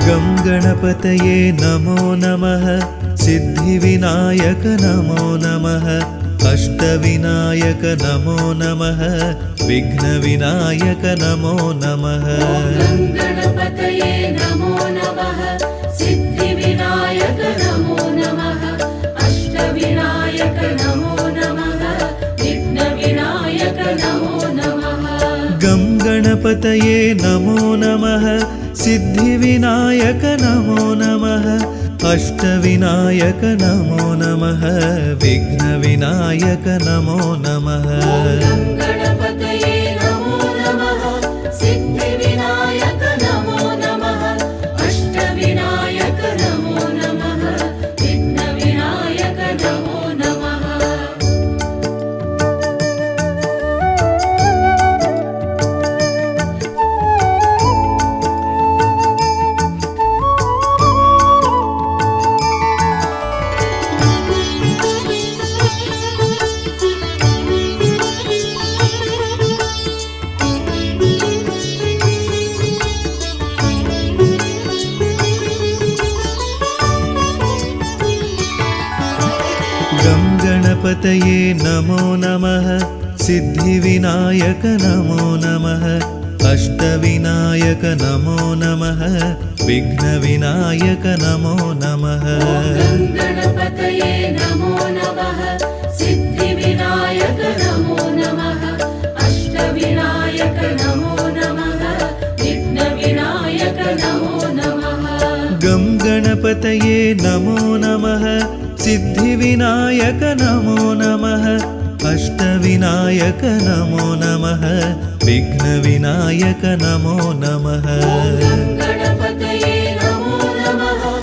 गं गणपतये नमो नमः सिद्धिविनायक नमो नमः अष्टविनायक नमो नमः विघ्नविनायक नमो नमः गं गणपतये नमो नमः सिद्धिविनायक नमो नमः अष्टविनायक नमो नमः विघ्नविनायक नमो नमः गं गणपतये नमो नमः सिद्धिविनायक नमो नमः अष्टविनायक नमो नमः विघ्नविनायक नमो नमः गं गणपतये नमो नमः सिद्धिविनायक नमो नमः अष्टविनायक नमो नमः विघ्नविनायक नमो नमः गं गणपतये नमो नमः सिद्धिविनायक नमो नमः अष्टविनायक नमो नमः विघ्नविनायक नमो नमः गं गणपतये नमो नमः सिद्धिविनायक नमो नमः अष्टविनायक नमो नमः विघ्नविनायक नमो नमः गं गणपतये नमो नमः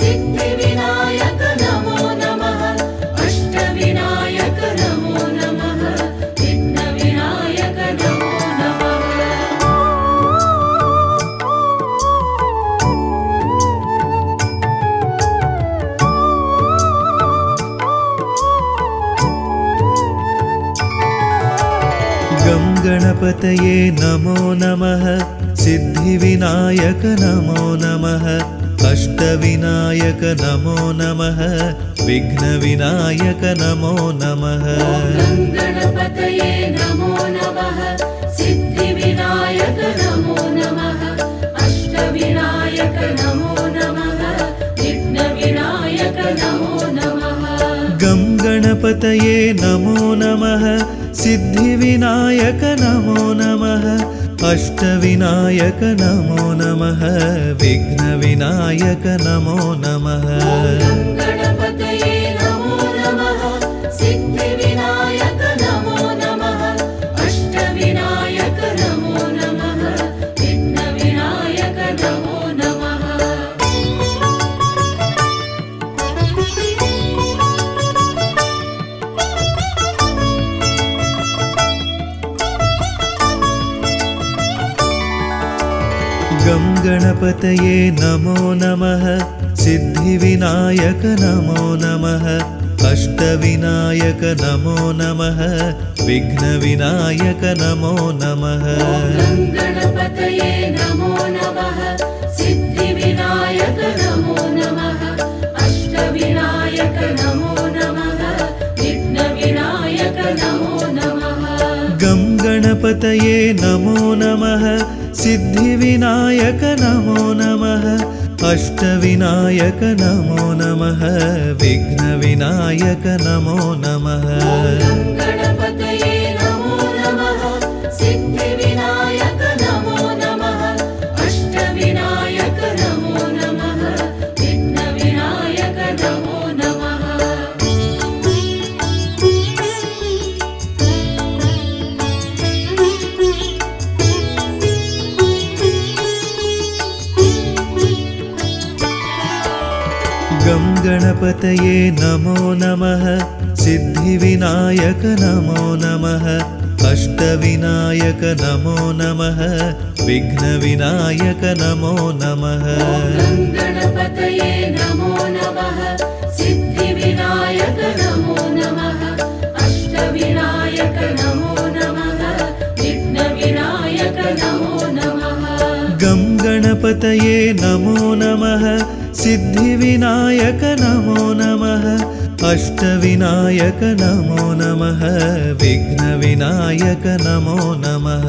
सिद्धिविनायक नमो नमः अष्टविनायक नमो नमः विघ्नविनायक नमो नमः गं गणपतये नमो नमः सिद्धिविनायक नमो नमः अष्टविनायक नमो नमः विघ्नविनायक नमो नमः गं गणपतये नमो नमः सिद्धिविनायक नमो नमः अष्टविनायक नमो नमः विघ्नविनायक नमो नमः गं गणपतये नमो नमः सिद्धिविनायक नमो नमः अष्टविनायक नमो नमः विघ्नविनायक नमो नमः गं गणपतये नमो नमः सिद्धिविनायक नमो नमः अष्टविनायक नमो नमः विघ्नविनायक नमो नमः गं गणपतये नमो नमः सिद्धिविनायक नमो नमः अष्टविनायक नमो नमः विघ्नविनायक नमो नमः गं गणपतये नमो नमः सिद्धिविनायक नमो नमः अष्टविनायक नमो नमः विघ्नविनायक नमो नमः गं गणपतये नमो नमः सिद्धिविनायक नमो नमः अष्टविनायक नमो नमः विघ्नविनायक नमो नमः गं गणपतये नमो नमः सिद्धिविनायक नमो नमः अष्टविनायक नमो नमः विघ्नविनायक नमो नमः गं गणपतये नमो नमः सिद्धिविनायक नमो नमः अष्टविनायक नमो नमः विघ्नविनायक नमो नमः गं गणपतये नमो नमः सिद्धिविनायक नमो नमः अष्टविनायक नमो नमः विघ्नविनायक नमो नमः गं गणपतये नमो नमः सिद्धिविनायक नमो नमः अष्टविनायक नमो नमः विघ्नविनायक नमो नमः गं गणपतये नमो नमः सिद्धिविनायक नमो नमः अष्टविनायक नमो नमः विघ्नविनायक नमो नमः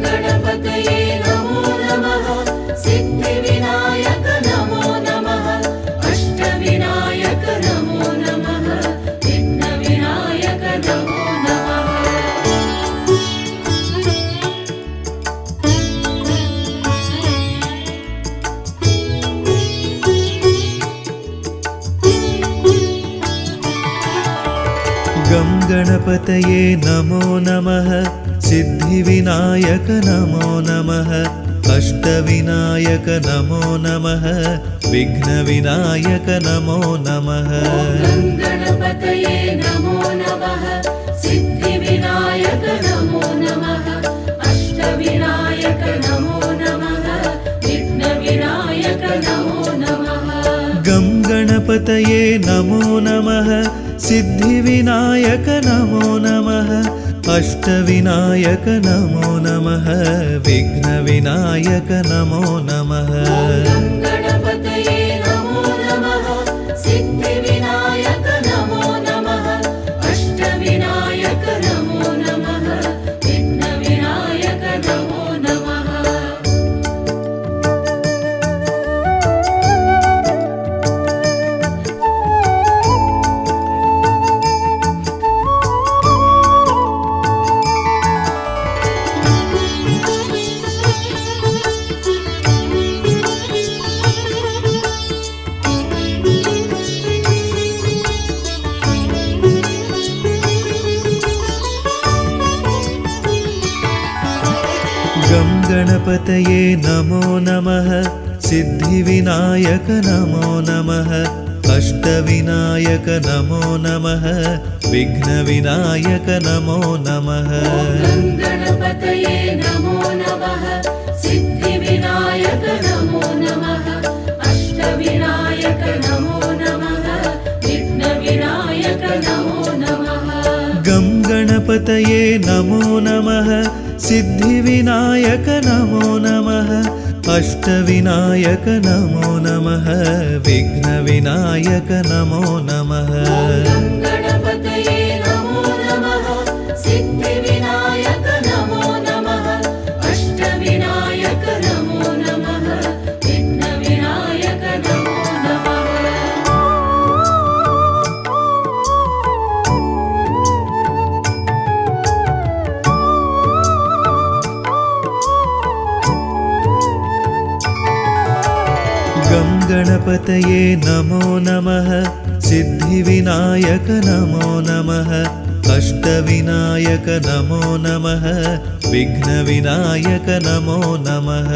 गणपतये नमो नमः सिद्धिविनायक नमो नमः अष्टविनायक नमो नमः विघ्नविनायक नमो नमः गं गणपतये नमो नमः सिद्धिविनायक नमो नमः अष्टविनायक नमो नमः विघ्नविनायक नमो नमः गणपतये नमो नमः सिद्धिविनायक नमो नमः अष्टविनायक नमो नमः विघ्नविनायक नमो नमः गं गणपतये नमो नमः सिद्धिविनायक नमो नमः अष्टविनायक नमो नमः विघ्नविनायक नमो नमः गणपतये नमो नमः सिद्धिविनायक नमो नमः अष्टविनायक नमो नमः विघ्नविनायक नमो नमः गं गणपतये नमो नमः सिद्धिविनायक नमो नमः अष्टविनायक नमो नमः विघ्नविनायक नमो नमः गणपतये नमो नमः सिद्धिविनायक नमो नमः अष्टविनायक नमो नमः विघ्नविनायक नमो नमः गं गणपतये नमो नमः सिद्धिविनायक नमो नमः अष्टविनायक नमो नमः विघ्नविनायक नमो नमः गणपतये नमो नमः सिद्धिविनायक नमो नमः अष्टविनायक नमो नमः विघ्नविनायक नमो नमः गं गणपतये नमो नमः सिद्धिविनायक नमो नमः अष्टविनायक नमो नमः विघ्नविनायक नमो नमः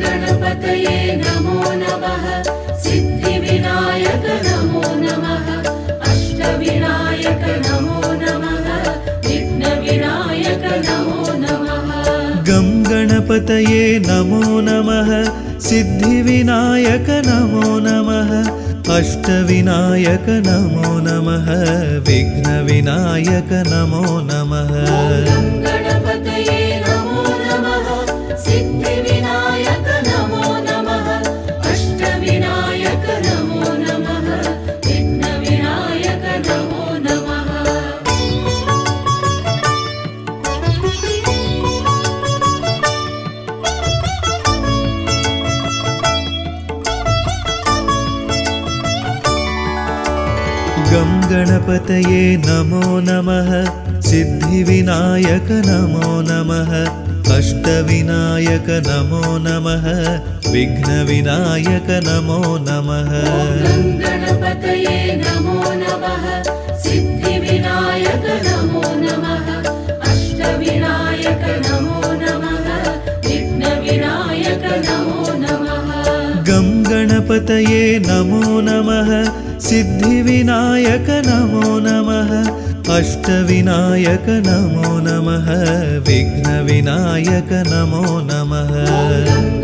गणपतये नमो नमः सिद्धिविनायक नमो नमः अष्टविनायक नमो नमः विघ्नविनायक नमो नमः गं गणपतये नमो नमः सिद्धिविनायक नमो नमः अष्टविनायक नमो नमः विघ्नविनायक नमो नमः गणपतये नमो नमः सिद्धिविनायक नमो नमः अष्टविनायक नमो नमः विघ्नविनायक नमो नमः गं गणपतये नमो नमः सिद्धिविनायक नमो नमः अष्टविनायक नमो नमः विघ्नविनायक नमो नमः गणपतये नमो नमः सिद्धिविनायक नमो नमः अष्टविनायक नमो नमः विघ्नविनायक नमो नमः गं गणपतये नमो नमः सिद्धिविनायक नमो नमः अष्टविनायक नमो नमः विघ्नविनायक नमो नमः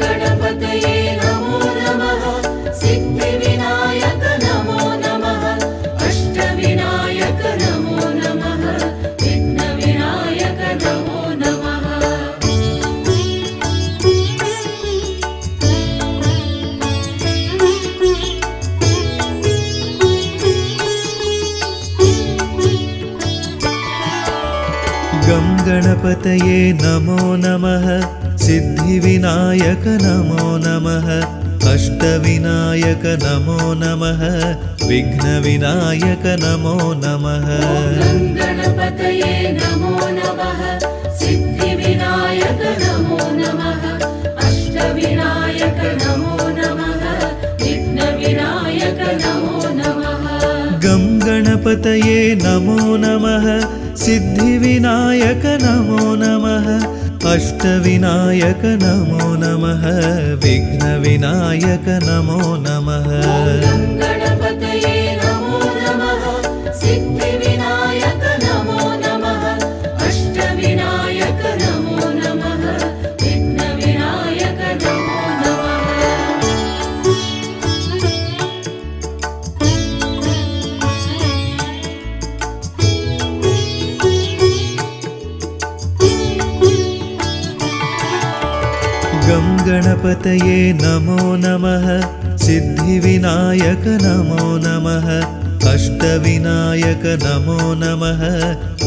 गणपतये नमो नमः सिद्धिविनायक नमो नमः अष्टविनायक नमो नमः विघ्नविनायक नमो नमः गणपतये नमो नमः सिद्धिविनायक नमो नमः अष्टविनायक नमो नमः विघ्नविनायक नमो नमः गणपतये नमो नमः सिद्धिविनायक नमो नमः अष्टविनायक नमो नमः विघ्नविनायक नमो नमः गं गणपतये नमो नमः सिद्धिविनायक नमो नमः अष्टविनायक नमो नमः विघ्नविनायक नमो नमः गणपतये नमो नमः सिद्धिविनायक नमो नमः अष्टविनायक नमो नमः विघ्नविनायक नमो नमः गं गणपतये नमो नमः सिद्धिविनायक नमो नमः अष्टविनायक नमो नमः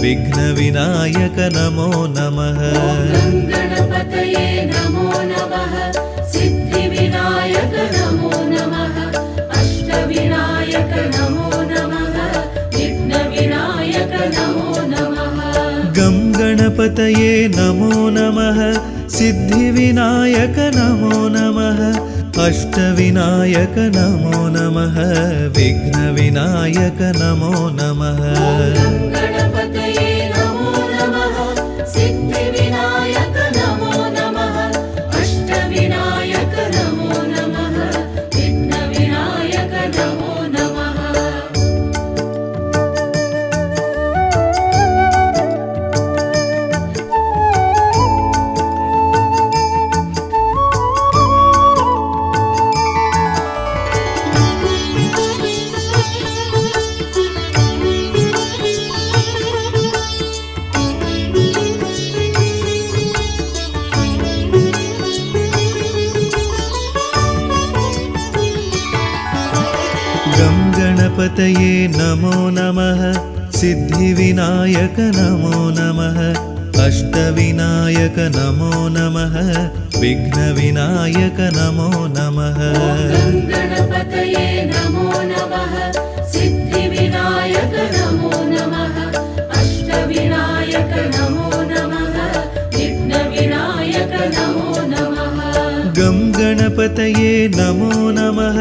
विघ्नविनायक नमो नमः गणपतये नमो नमः सिद्धिविनायक नमो नमः अष्टविनायक नमो नमः विघ्नविनायक नमो नमः गं गणपतये नमो नमः सिद्धिविनायक नमो नमः अष्टविनायक नमो नमः विघ्नविनायक नमो नमः गणपतये नमो नमः सिद्धिविनायक नमो नमः अष्टविनायक नमो नमः विघ्नविनायक नमो नमः गं गणपतये नमो नमः सिद्धिविनायक नमो नमः अष्टविनायक नमो नमः विघ्नविनायक नमो नमः गणपतये नमो नमः सिद्धिविनायक नमो नमः अष्टविनायक नमो नमः विघ्नविनायक नमो नमः गं गणपतये नमो नमः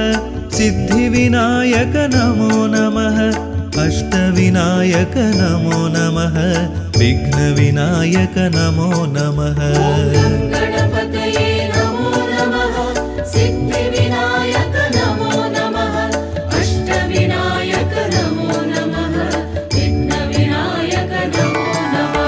सिद्धिविनायक नमो नमः अष्टविनायक नमो नमः विघ्नविनायक नमो नमः गणपतये नमो नमः सिद्धिविनायक नमो नमः अष्टविनायक नमो नमः विघ्नविनायक नमो नमः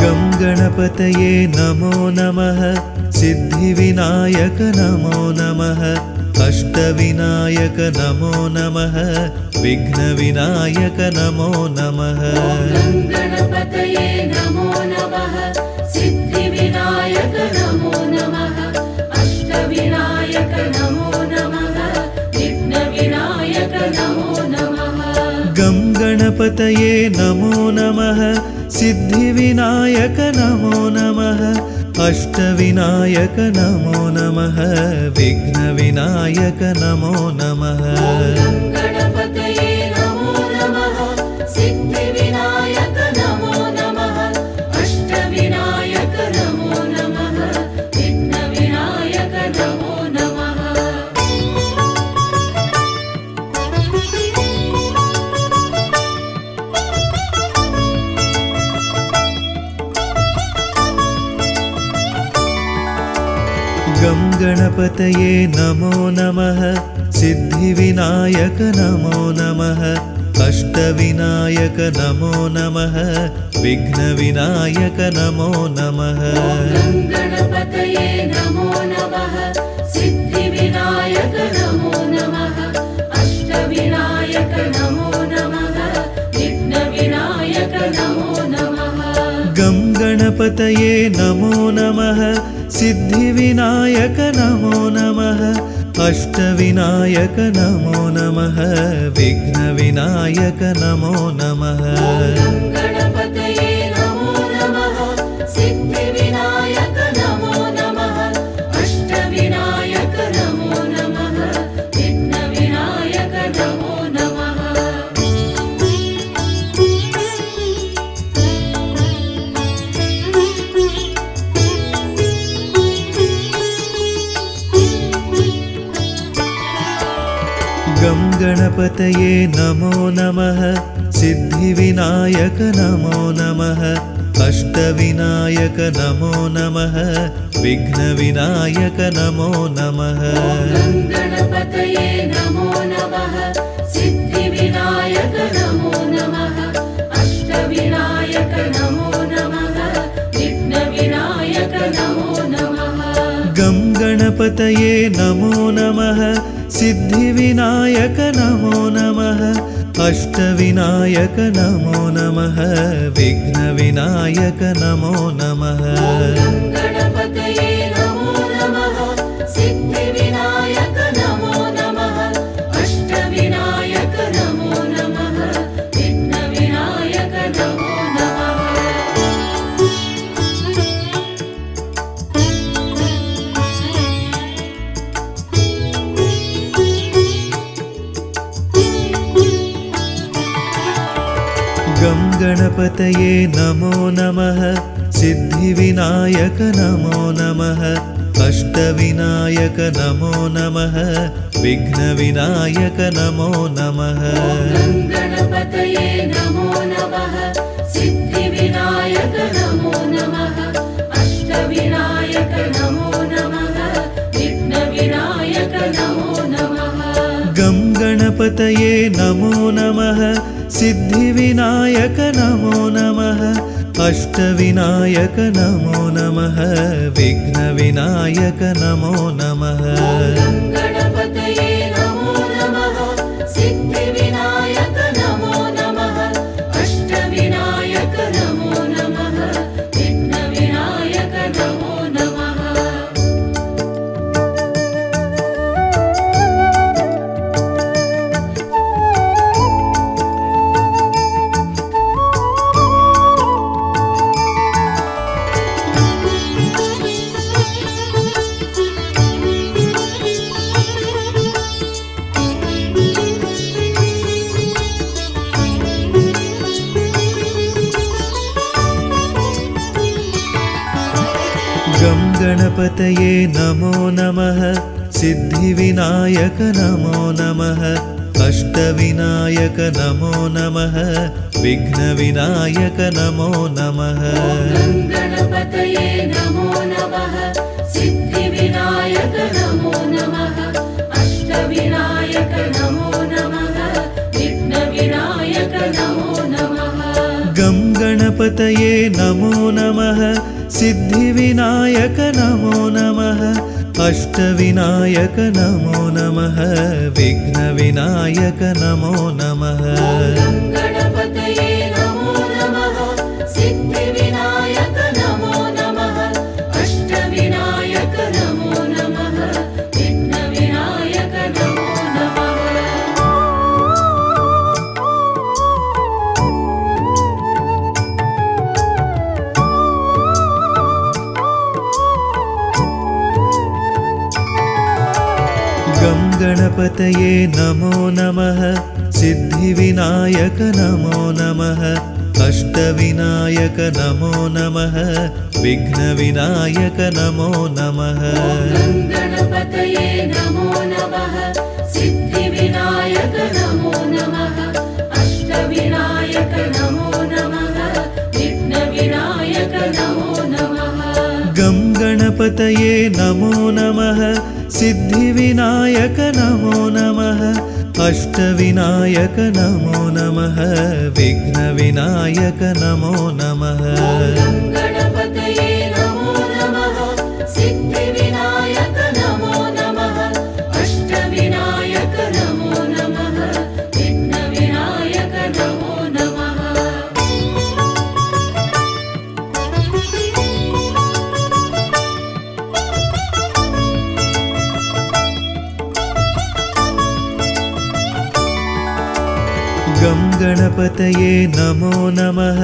गं गणपतये नमो नमः सिद्धिविनायक नमो नमः अष्टविनायक नमो नमः विघ्नविनायक नमो नमः गणपतये नमो नमः सिद्धिविनायक नमो नमः अष्टविनायक नमो नमः विघ्नविनायक नमो नमः गं गणपतये नमो नमः सिद्धिविनायक नमो नमः अष्टविनायक नमो नमः विघ्नविनायक नमो नमः गणपतये नमो नमः सिद्धिविनायक नमो नमः अष्टविनायक नमो नमः विघ्नविनायक नमो नमः गं गणपतये नमो नमः सिद्धिविनायक नमो नमः अष्टविनायक नमो नमः विघ्नविनायक नमो नमः गणपतये नमो नमः सिद्धिविनायक नमो नमः अष्टविनायक नमो नमः विघ्नविनायक नमो नमः गं गणपतये नमो नमः सिद्धिविनायक नमो नमः अष्टविनायक नमो नमः विघ्नविनायक नमो नमः गणपतये नमो नमः सिद्धिविनायक नमो नमः अष्टविनायक नमो नमः विघ्नविनायक नमो नमः गं गणपतये नमो नमः सिद्धिविनायक नमो नमः अष्टविनायक नमो नमः विघ्नविनायक नमो नमः गणपतये नमो नमः सिद्धिविनायक नमो नमः अष्टविनायक नमो नमः विघ्नविनायक नमो नमः गं गणपतये नमो नमः सिद्धिविनायक नमो नमः अष्टविनायक नमो नमः विघ्नविनायक नमो नमः गणपतये नमो नमः सिद्धिविनायक नमो नमः अष्टविनायक नमो नमः विघ्नविनायक नमो नमः गं गणपतये नमो नमः सिद्धिविनायक नमो नमः अष्टविनायक नमो नमः विघ्नविनायक नमो नमः गणपतये नमो नमः सिद्धिविनायक नमो नमः अष्टविनायक नमो नमः विघ्नविनायक नमो नमः गं गणपतये नमो नमः सिद्धिविनायक नमो नमः अष्टविनायक नमो नमः विघ्नविनायक नमो नमः गणपतये नमो नमः सिद्धिविनायक नमो नमः अष्टविनायक नमो नमः विघ्नविनायक नमो नमः गं गणपतये नमो नमः सिद्धिविनायक नमो नमः अष्टविनायक नमो नमः विघ्नविनायक नमो नमः गणपतये नमो नमः सिद्धिविनायक नमो नमः अष्टविनायक नमो नमः विघ्नविनायक नमो नमः गं गणपतये नमो नमः सिद्धिविनायक नमो नमः अष्टविनायक नमो नमः विघ्नविनायक नमो नमः गणपतये नमो नमः सिद्धिविनायक नमो नमः अष्टविनायक नमो नमः विघ्नविनायक नमो नमः गं गणपतये नमो नमः सिद्धिविनायक नमो नमः अष्टविनायक नमो नमः विघ्नविनायक नमो नमः गणपतये नमो नमः सिद्धिविनायक नमो नमः अष्टविनायक नमो नमः विघ्नविनायक नमो नमः गं गणपतये नमो नमः सिद्धिविनायक नमो नमः अष्टविनायक नमो नमः विघ्नविनायक नमो नमः गणपतये नमो नमः सिद्धिविनायक नमो नमः अष्टविनायक नमो नमः विघ्नविनायक नमो नमः गणपतये नमो नमः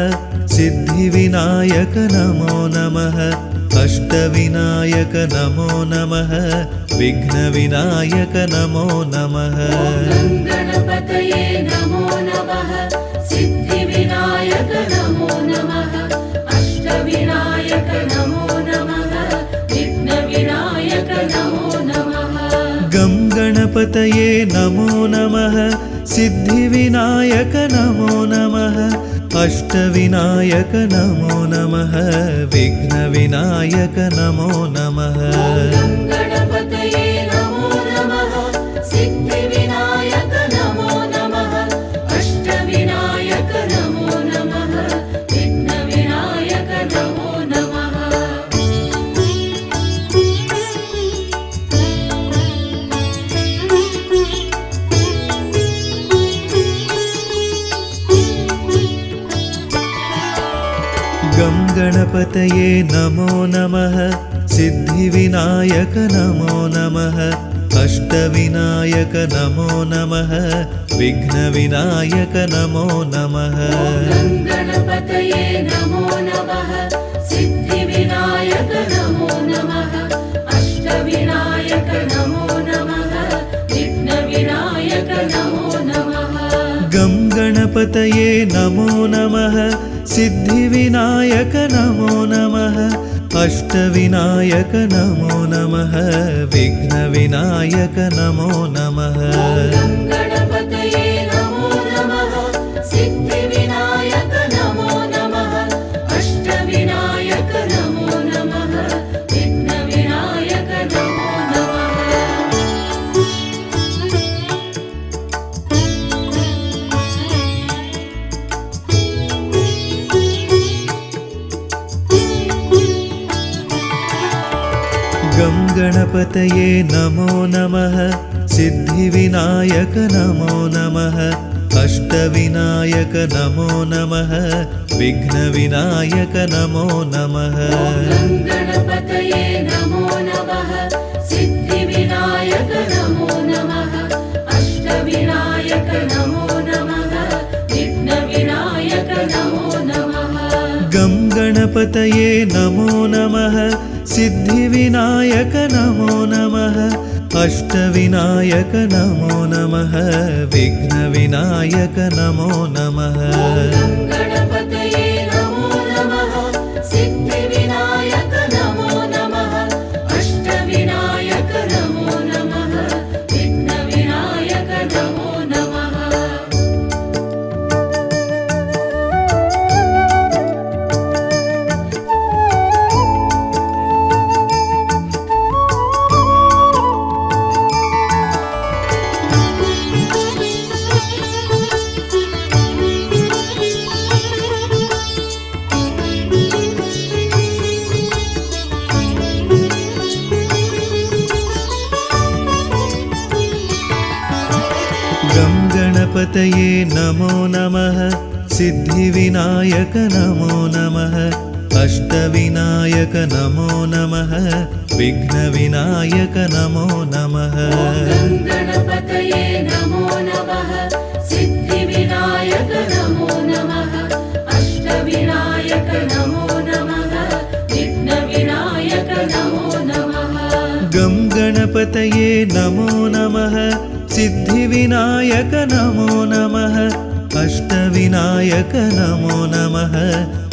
सिद्धिविनायक नमो नमः अष्टविनायक नमो नमः विघ्नविनायक नमो नमः गणपतये नमो नमः सिद्धिविनायक नमो नमः अष्टविनायक नमो नमः विघ्नविनायक नमो नमः गं गणपतये नमो नमः सिद्धिविनायक नमो नमः अष्टविनायक नमो नमः विघ्नविनायक नमो नमः गणपतये नमो नमः सिद्धिविनायक नमो नमः अष्टविनायक नमो नमः विघ्नविनायक नमो नमः गं गणपतये नमो नमः सिद्धिविनायक नमो नमः अष्टविनायक नमो नमः विघ्नविनायक नमो नमः गणपतये नमो नमः सिद्धिविनायक नमो नमः अष्टविनायक नमो नमः विघ्नविनायक नमो नमः गं गणपतये नमो नमः सिद्धिविनायक नमो नमः अष्टविनायक नमो नमः विघ्नविनायक नमो नमः गणपतये नमो नमः सिद्धिविनायक नमो नमः अष्टविनायक नमो नमः विघ्नविनायक नमो नमः गं गणपतये नमो नमः सिद्धिविनायक नमो नमः अष्टविनायक नमो नमः विघ्नविनायक नमो नमः गणपतये नमो नमः सिद्धिविनायक नमो नमः अष्टविनायक नमो नमः विघ्नविनायक नमो नमः गं गणपतये नमो नमः सिद्धिविनायक नमो नमः अष्टविनायक नमो नमः विघ्नविनायक नमो नमः गणपतये नमो नमः सिद्धिविनायक नमो नमः अष्टविनायक नमो नमः विघ्नविनायक नमो नमः गं गणपतये नमो नमः सिद्धिविनायक नमो नमः अष्टविनायक नमो नमः विघ्नविनायक नमो नमः गणपतये नमो नमः सिद्धिविनायक नमो नमः अष्टविनायक नमो नमः विघ्नविनायक नमो नमः गं गणपतये नमो नमः सिद्धिविनायक नमो नमः अष्टविनायक नमो नमः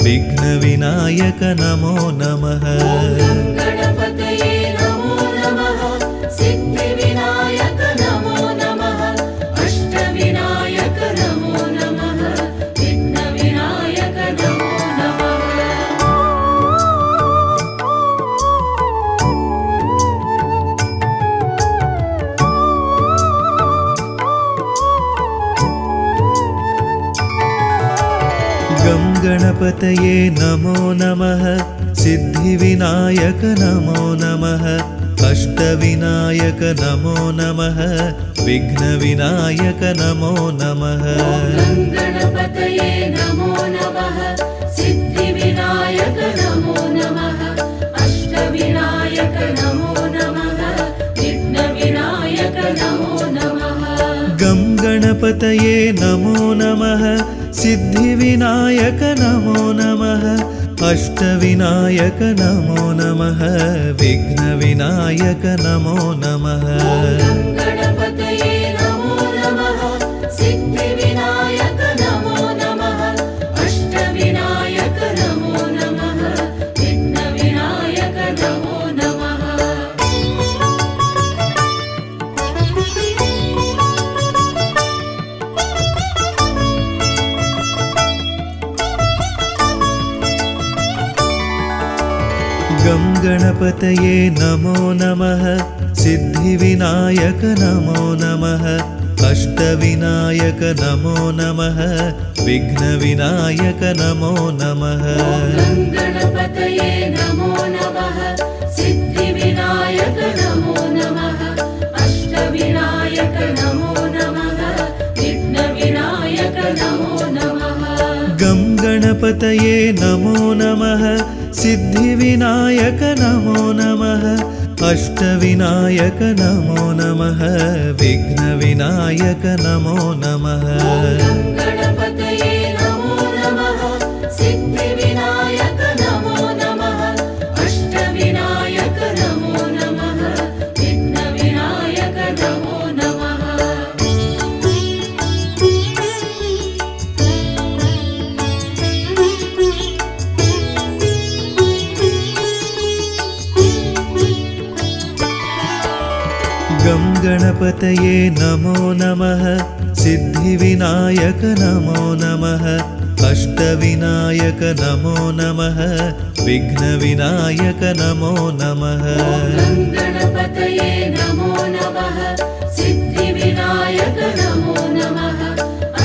विघ्नविनायक नमो नमः गणपतये नमो नमः सिद्धिविनायक नमो नमः अष्टविनायक नमो नमः विघ्नविनायक नमो नमः गं गणपतये नमो नमः सिद्धिविनायक नमो नमः अष्टविनायक नमो नमः विघ्नविनायक नमो नमः गणपतये नमो नमः सिद्धिविनायक नमो नमः अष्टविनायक नमो नमः विघ्नविनायक नमो नमः गं गणपतये गङ्गणपतये नमो नमः सिद्धिविनायक नमो नमः अष्टविनायक नमो नमः विघ्नविनायक नमो नमः गणपतये नमो नमः सिद्धिविनायक नमो नमः अष्टविनायक नमो नमः विघ्नविनायक नमो नमः गं गणपतये नमो नमः सिद्धिविनायक नमो नमः अष्टविनायक नमो नमः विघ्नविनायक नमो नमः गणपतये नमो नमः सिद्धिविनायक नमो नमः अष्टविनायक नमो नमः विघ्नविनायक नमो नमः गं गणपतये नमो नमः सिद्धिविनायक नमो नमः अष्टविनायक नमो नमः विघ्नविनायक नमो नमः गणपतये नमो नमः सिद्धिविनायक नमो नमः अष्टविनायक नमो नमः विघ्नविनायक नमो नमः गं गणपतये नमो नमः सिद्धिविनायक नमो नमः अष्टविनायक नमो नमः विघ्नविनायक नमो नमः गणपतये नमो नमः सिद्धिविनायक नमो नमः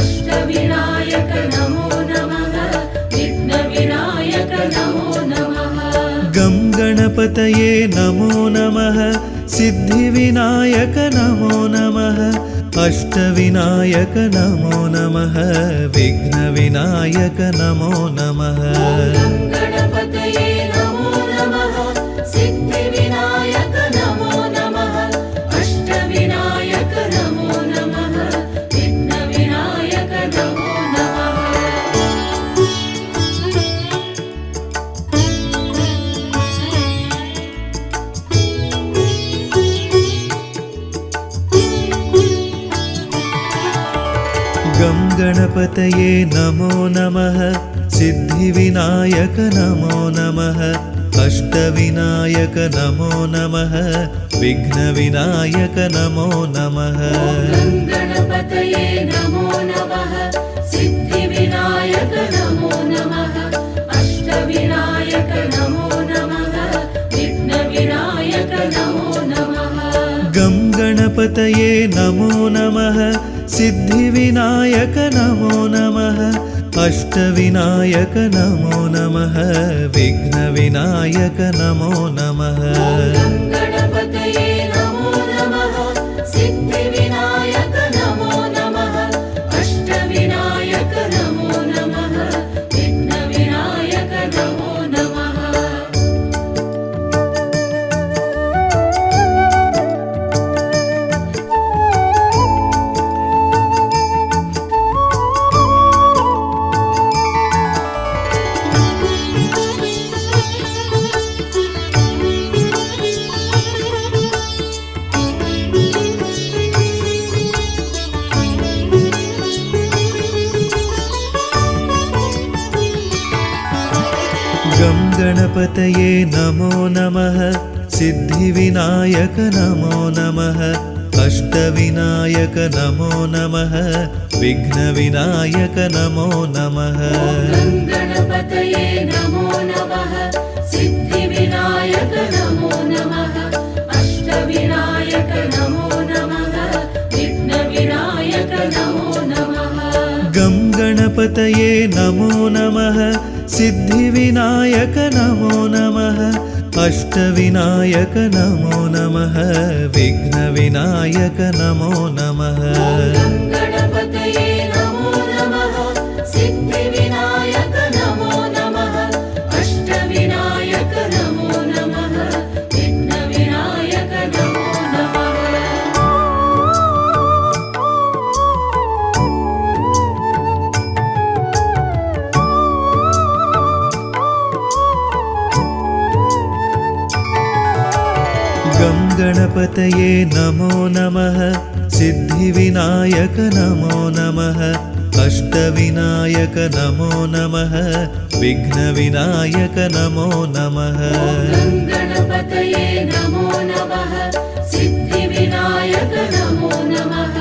अष्टविनायक नमो नमः विघ्नविनायक नमो नमः गं गणपतये नमो नमः सिद्धिविनायक नमो नमः अष्टविनायक नमो नमः विघ्नविनायक नमो नमः गणपतये नमो नमः सिद्धिविनायक नमो नमः अष्टविनायक नमो नमः विघ्नविनायक नमो नमः गं गणपतये नमो नमः सिद्धिविनायक नमो नमः अष्टविनायक नमो नमः विघ्नविनायक नमो नमः गणपतये नमो नमः सिद्धिविनायक नमो नमः अष्टविनायक नमो नमः विघ्नविनायक नमो नमः गं गणपतये नमो नमः सिद्धिविनायक नमो नमः अष्टविनायक नमो नमः विघ्नविनायक नमो नमः गणपतये नमो नमः सिद्धिविनायक नमो नमः अष्टविनायक नमो नमः विघ्नविनायक नमो नमः गं गणपतये नमो नमः सिद्धिविनायक नमो नमः अष्टविनायक नमो नमः विघ्नविनायक नमो नमः गणपतये नमो नमः सिद्धिविनायक नमो नमः अष्टविनायक नमो नमः विघ्नविनायक नमो नमः गं गणपतये नमो नमः सिद्धिविनायक नमो नमः अष्टविनायक नमो नमः विघ्नविनायक नमो नमः गणपतये नमो नमः सिद्धिविनायक नमो नमः अष्टविनायक नमो नमः विघ्नविनायक नमो नमः गं गणपतये नमो नमः सिद्धिविनायक नमो नमः अष्टविनायक नमो नमः विघ्नविनायक नमो नमः गं गणपतये नमो नमः सिद्धिविनायक नमो नमः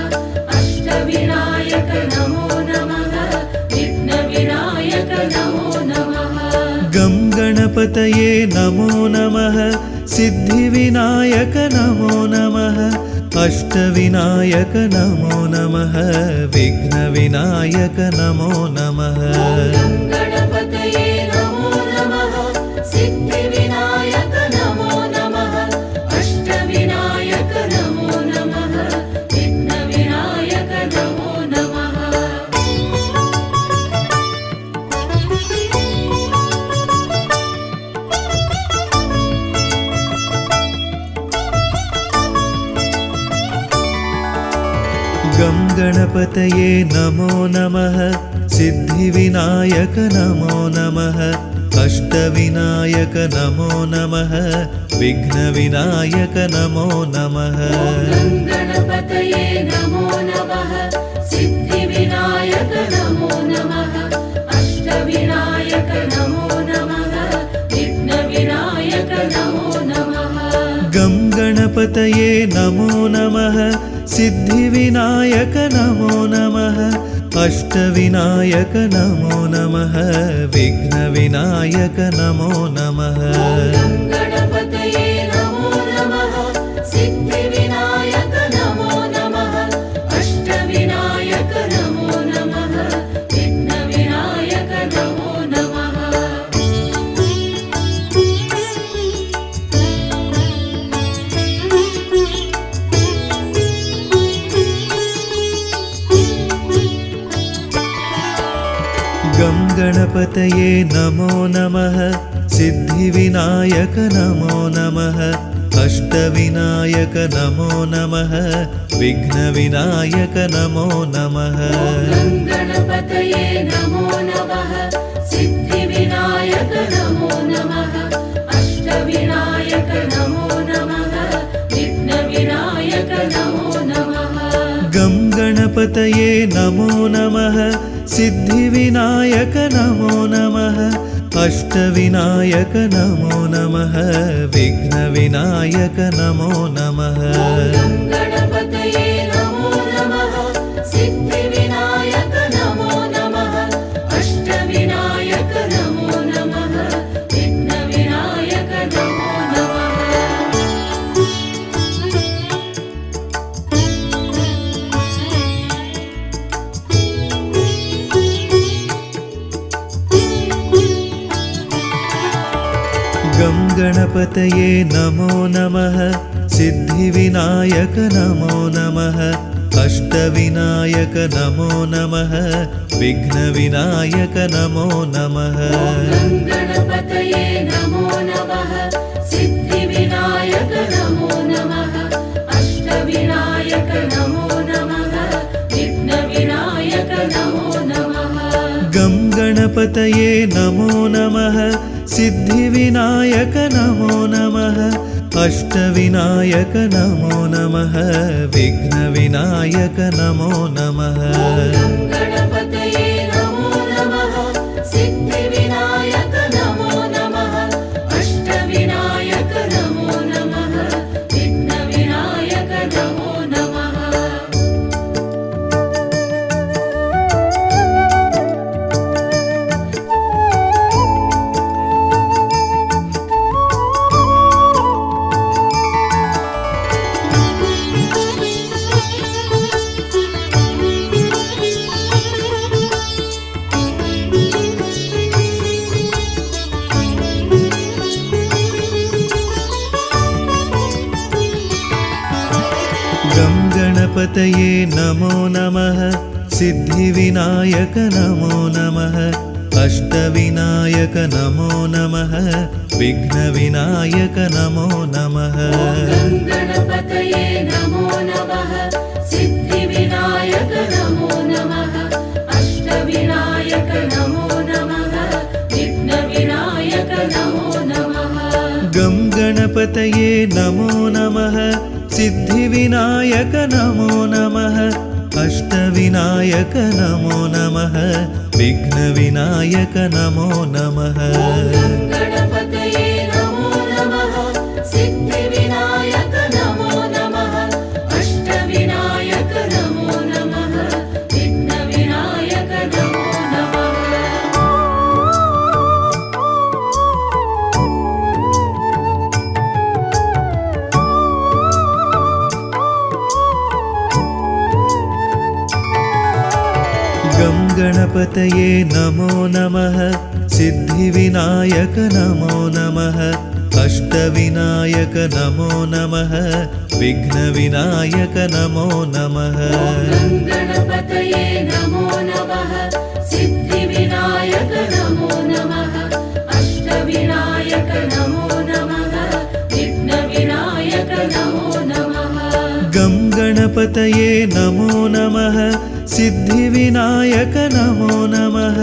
अष्टविनायक नमो नमः विघ्नविनायक नमो नमः गं गणपतये नमो नमः सिद्धिविनायक नमो नमः अष्टविनायक नमो नमः विघ्नविनायक नमो नमः गं गणपतये नमो नमः सिद्धिविनायक नमो नमः अष्टविनायक नमो नमः विघ्नविनायक नमो नमः गं गणपतये नमो नमः सिद्धिविनायक नमो नमः अष्टविनायक नमो नमः विघ्नविनायक नमो नमः गं गणपतये नमो नमः सिद्धिविनायक नमो नमः अष्टविनायक नमो नमः विघ्नविनायक नमो नमः गं गणपतये नमो नमः सिद्धिविनायक नमो नमः अष्टविनायक नमो नमः विघ्नविनायक नमो नमः गं गणपतये नमो नमः सिद्धिविनायक नमो नमः अष्टविनायक नमो नमः विघ्नविनायक नमो नमः गं गणपतये नमो नमः सिद्धिविनायक नमो नमः अष्टविनायक नमो नमः विघ्नविनायक नमो नमः गं गणपतये नमो नमः सिद्धिविनायक नमो नमः अष्टविनायक नमो नमः विघ्नविनायक नमो नमः गं गणपतये नमो नमः सिद्धिविनायक नमो नमः अष्टविनायक नमो नमः विघ्नविनायक नमो नमः गं गणपतये नमो नमः सिद्धिविनायक नमो नमः अष्टविनायक नमो नमः विघ्नविनायक नमो नमः गं गणपतये नमो नमः सिद्धिविनायक नमो नमः अष्टविनायक नमो नमः विघ्नविनायक नमो नमः गं गणपतये नमो नमः सिद्धिविनायक नमो नमः अष्टविनायक नमो नमः विघ्नविनायक नमो नमः गं गणपतये नमो नमः सिद्धिविनायक नमो नमः अष्टविनायक नमो नमः विघ्नविनायक नमो नमः गं गणपतये नमो नमः सिद्धिविनायक नमो नमः अष्टविनायक नमो नमः विघ्नविनायक नमो नमः गं गणपतये नमो नमः सिद्धिविनायक नमो नमः अष्टविनायक नमो नमः विघ्नविनायक नमो नमः गं गणपतये नमो नमः सिद्धिविनायक नमो नमः अष्टविनायक नमो नमः विघ्नविनायक नमो नमः गं गणपतये गङ्गणपतये नमो नमः सिद्धिविनायक नमो नमः अष्टविनायक नमो नमः विघ्नविनायक नमो नमः गणपतये नमो नमः सिद्धिविनायक नमो नमः अष्टविनायक नमो नमः विघ्नविनायक नमो नमः गं गणपतये नमो नमः सिद्धिविनायक नमो नमः अष्टविनायक नमो नमः विघ्नविनायक नमो नमः गणपतये नमो नमः सिद्धिविनायक नमो नमः अष्टविनायक नमो नमः विघ्नविनायक नमो नमः गं गणपतये नमो नमः सिद्धिविनायक नमो नमः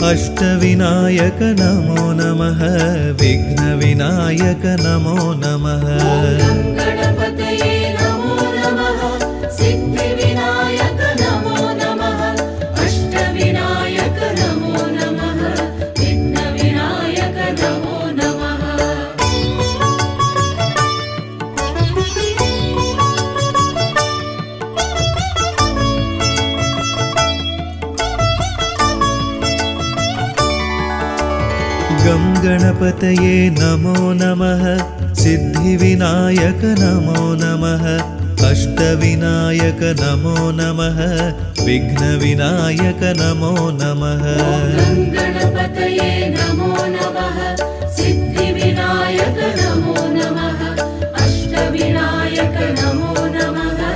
अष्टविनायक नमो नमः विघ्नविनायक नमो नमः गणपतये नमो नमः सिद्धिविनायक नमो नमः अष्टविनायक नमो नमः विघ्नविनायक नमो नमः गं गणपतये नमो नमः सिद्धिविनायक नमो नमः अष्टविनायक नमो नमः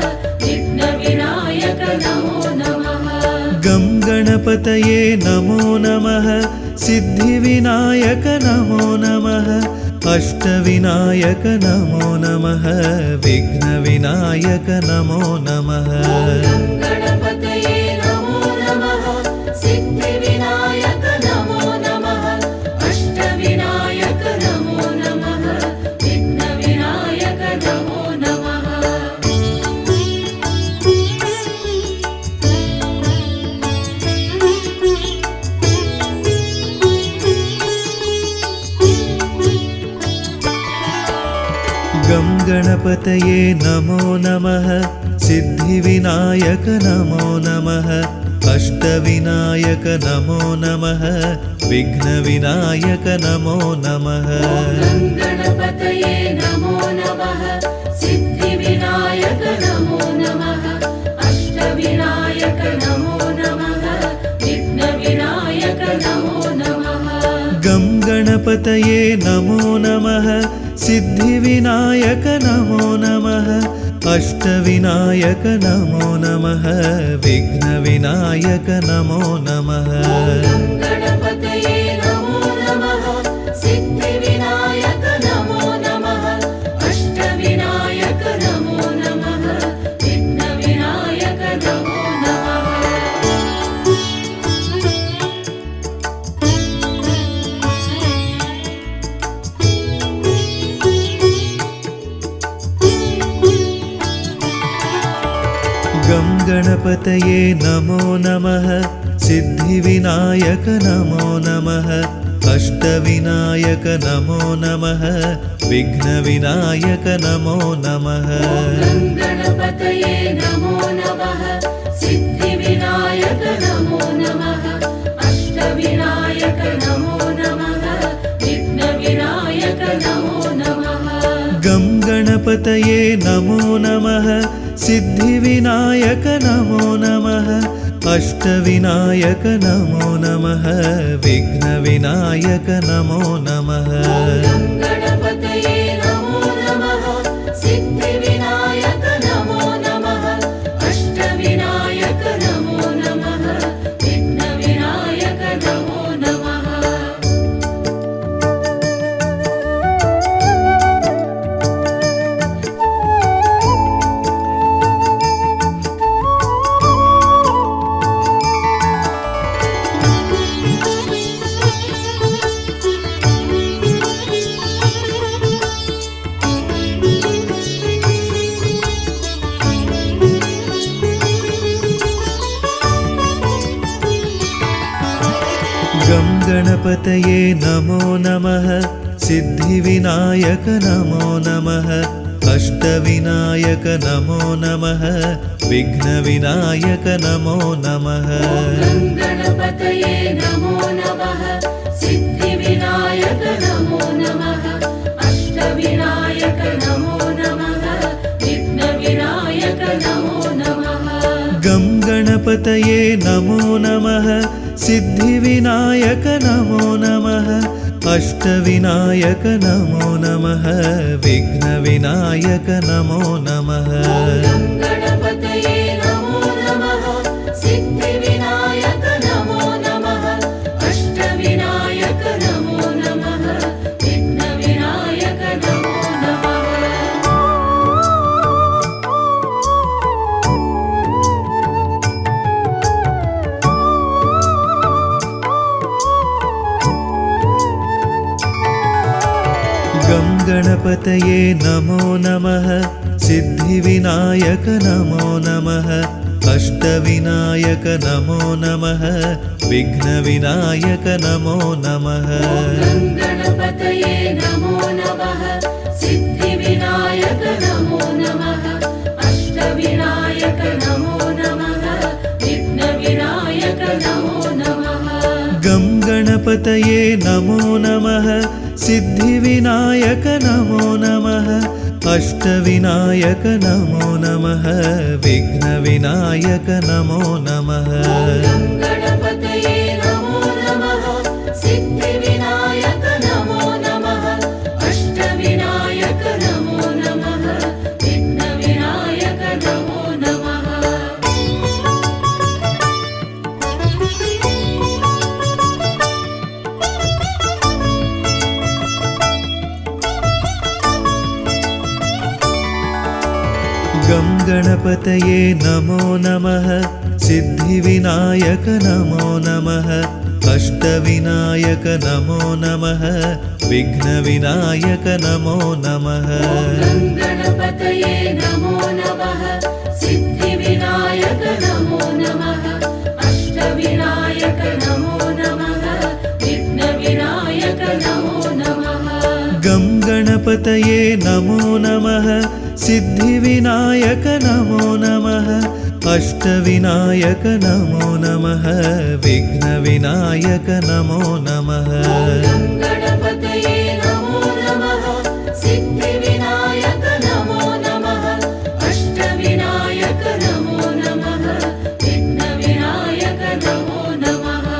विघ्नविनायक नमो नमः गणपतये नमो नमः सिद्धिविनायक नमो नमः अष्टविनायक नमो नमः विघ्नविनायक नमो नमः गं गणपतये नमो नमः सिद्धिविनायक नमो नमः अष्टविनायक नमो नमः विघ्नविनायक नमो नमः गणपतये नमो नमः सिद्धिविनायक नमो नमः अष्टविनायक नमो नमः विघ्नविनायक नमो नमः गं गणपतये नमो नमः सिद्धिविनायक नमो नमः अष्टविनायक नमो नमः विघ्नविनायक नमो नमः गणपतये नमो नमः सिद्धिविनायक नमो नमः अष्टविनायक नमो नमः विघ्नविनायक नमो नमः गं गणपतये नमो नमः सिद्धिविनायक नमो नमः अष्टविनायक नमो नमः विघ्नविनायक नमो नमः गणपतये नमो नमः सिद्धिविनायक नमो नमः अष्टविनायक नमो नमः विघ्नविनायक नमो नमः गं गणपतये नमो नमः सिद्धिविनायक नमो नमः अष्टविनायक नमो नमः विघ्नविनायक नमो नमः गणपतये नमो नमः सिद्धिविनायक नमो नमः अष्टविनायक नमो नमः विघ्नविनायक नमो नमः गं गणपतये नमो नमः सिद्धिविनायक नमो नमः अष्टविनायक नमो नमः विघ्नविनायक नमो नमः गणपतये नमो नमः सिद्धिविनायक नमो नमः अष्टविनायक नमो नमः विघ्नविनायक नमो नमः गणपतये नमो नमः सिद्धिविनायक नमो नमः अष्टविनायक नमो नमः विघ्नविनायक नमो नमः गणपतये नमो नमः सिद्धिविनायक नमो नमः अष्टविनायक नमो नमः विघ्नविनायक नमो नमः गं गणपतये नमो नमः सिद्धिविनायक नमो नमः अष्टविनायक नमो नमः विघ्नविनायक नमो नमः गणपतये नमो नमः सिद्धिविनायक नमो नमः अष्टविनायक नमो नमः विघ्नविनायक नमो नमः गं गणपतये नमो नमः सिद्धिविनायक नमो नमः अष्टविनायक नमो नमः विघ्नविनायक नमो नमः गणपतये नमो नमः सिद्धिविनायक नमो नमः अष्टविनायक नमो नमः विघ्नविनायक नमो नमः गं गणपतये नमो नमः सिद्धिविनायक नमो नमः अष्टविनायक नमो नमः विघ्नविनायक नमो नमः गणपतये नमो नमः सिद्धिविनायक नमो नमः अष्टविनायक नमो नमः विघ्नविनायक नमो नमः गं गणपतये नमो नमः सिद्धिविनायक नमो नमः अष्टविनायक नमो नमः विघ्नविनायक नमो नमः गणपतये नमो नमः सिद्धिविनायक नमो नमः अष्टविनायक नमो नमः विघ्नविनायक नमो नमः गं गणपतये नमो नमः सिद्धिविनायक नमो नमः अष्टविनायक नमो नमः विघ्नविनायक नमो नमः गणपतये नमो नमः सिद्धिविनायक नमो नमः अष्टविनायक नमो नमः विघ्नविनायक नमो नमः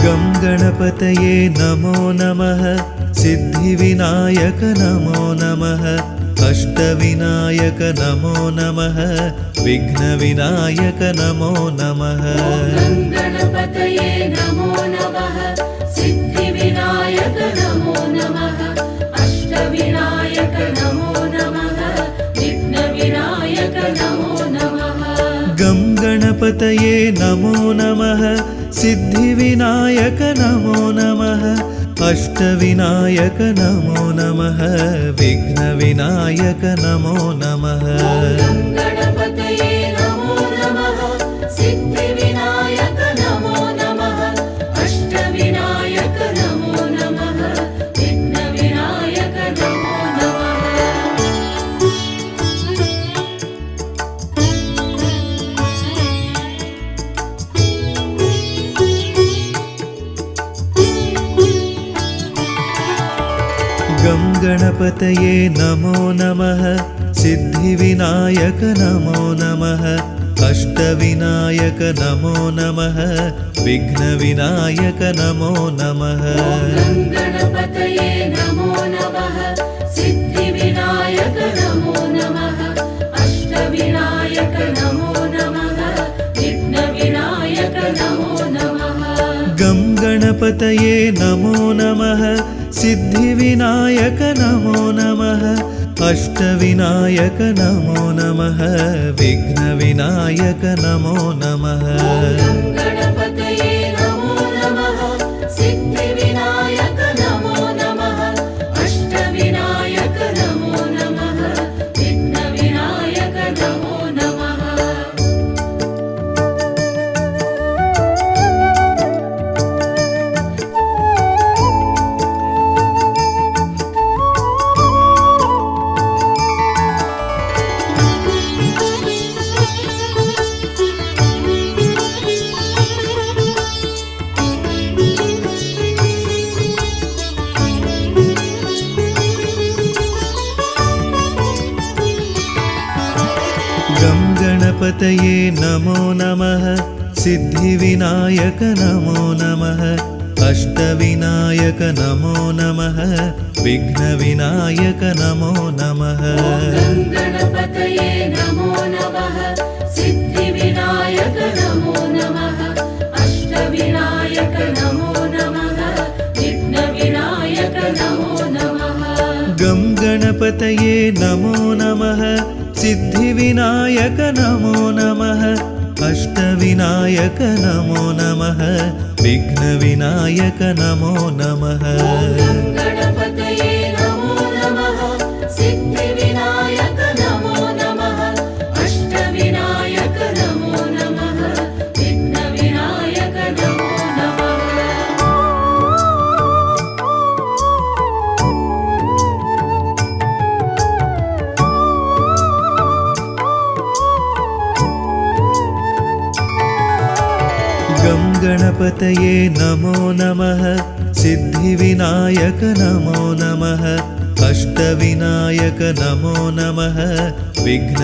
गं गणपतये नमो नमः सिद्धिविनायक नमो नमः अष्टविनायक नमो नमः विघ्नविनायक नमो नमः गणपतये नमो नमः सिद्धिविनायक नमो नमः अष्टविनायक नमो नमः विघ्नविनायक नमो नमः गं गणपतये नमो नमः सिद्धिविनायक नमो नमः अष्टविनायक नमो नमः विघ्नविनायक नमो नमः गणपतये नमो नमः सिद्धिविनायक नमो नमः अष्टविनायक नमो नमः विघ्नविनायक नमो नमः गं गणपतये नमो नमः सिद्धिविनायक नमो नमः अष्टविनायक नमो नमः विघ्नविनायक नमो नमः गणपतये नमो नमः सिद्धिविनायक नमो नमः अष्टविनायक नमो नमः विघ्नविनायक नमो नमः गं गणपतये नमो नमः सिद्धिविनायक नमो नमः अष्टविनायक नमो नमः विघ्नविनायक नमो नमः गणपतये नमो नमः सिद्धिविनायक नमो नमः गणपतये नमो नमः सिद्धिविनायक नमो नमः अष्टविनायक नमो नमः विघ्नविनायक नमो नमः गणपतये नमो नमः सिद्धिविनायक नमो नमः अष्टविनायक नमो नमः विघ्नविनायक नमो नमः गं गणपतये नमो नमः सिद्धिविनायक नमो नमः अष्टविनायक नमो नमः विघ्नविनायक नमो नमः गणपतये नमो नमः सिद्धिविनायक नमो नमः अष्टविनायक नमो नमः विघ्नविनायक नमो नमः गं गणपतये नमो नमः सिद्धिविनायक नमो नमः अष्टविनायक नमो नमः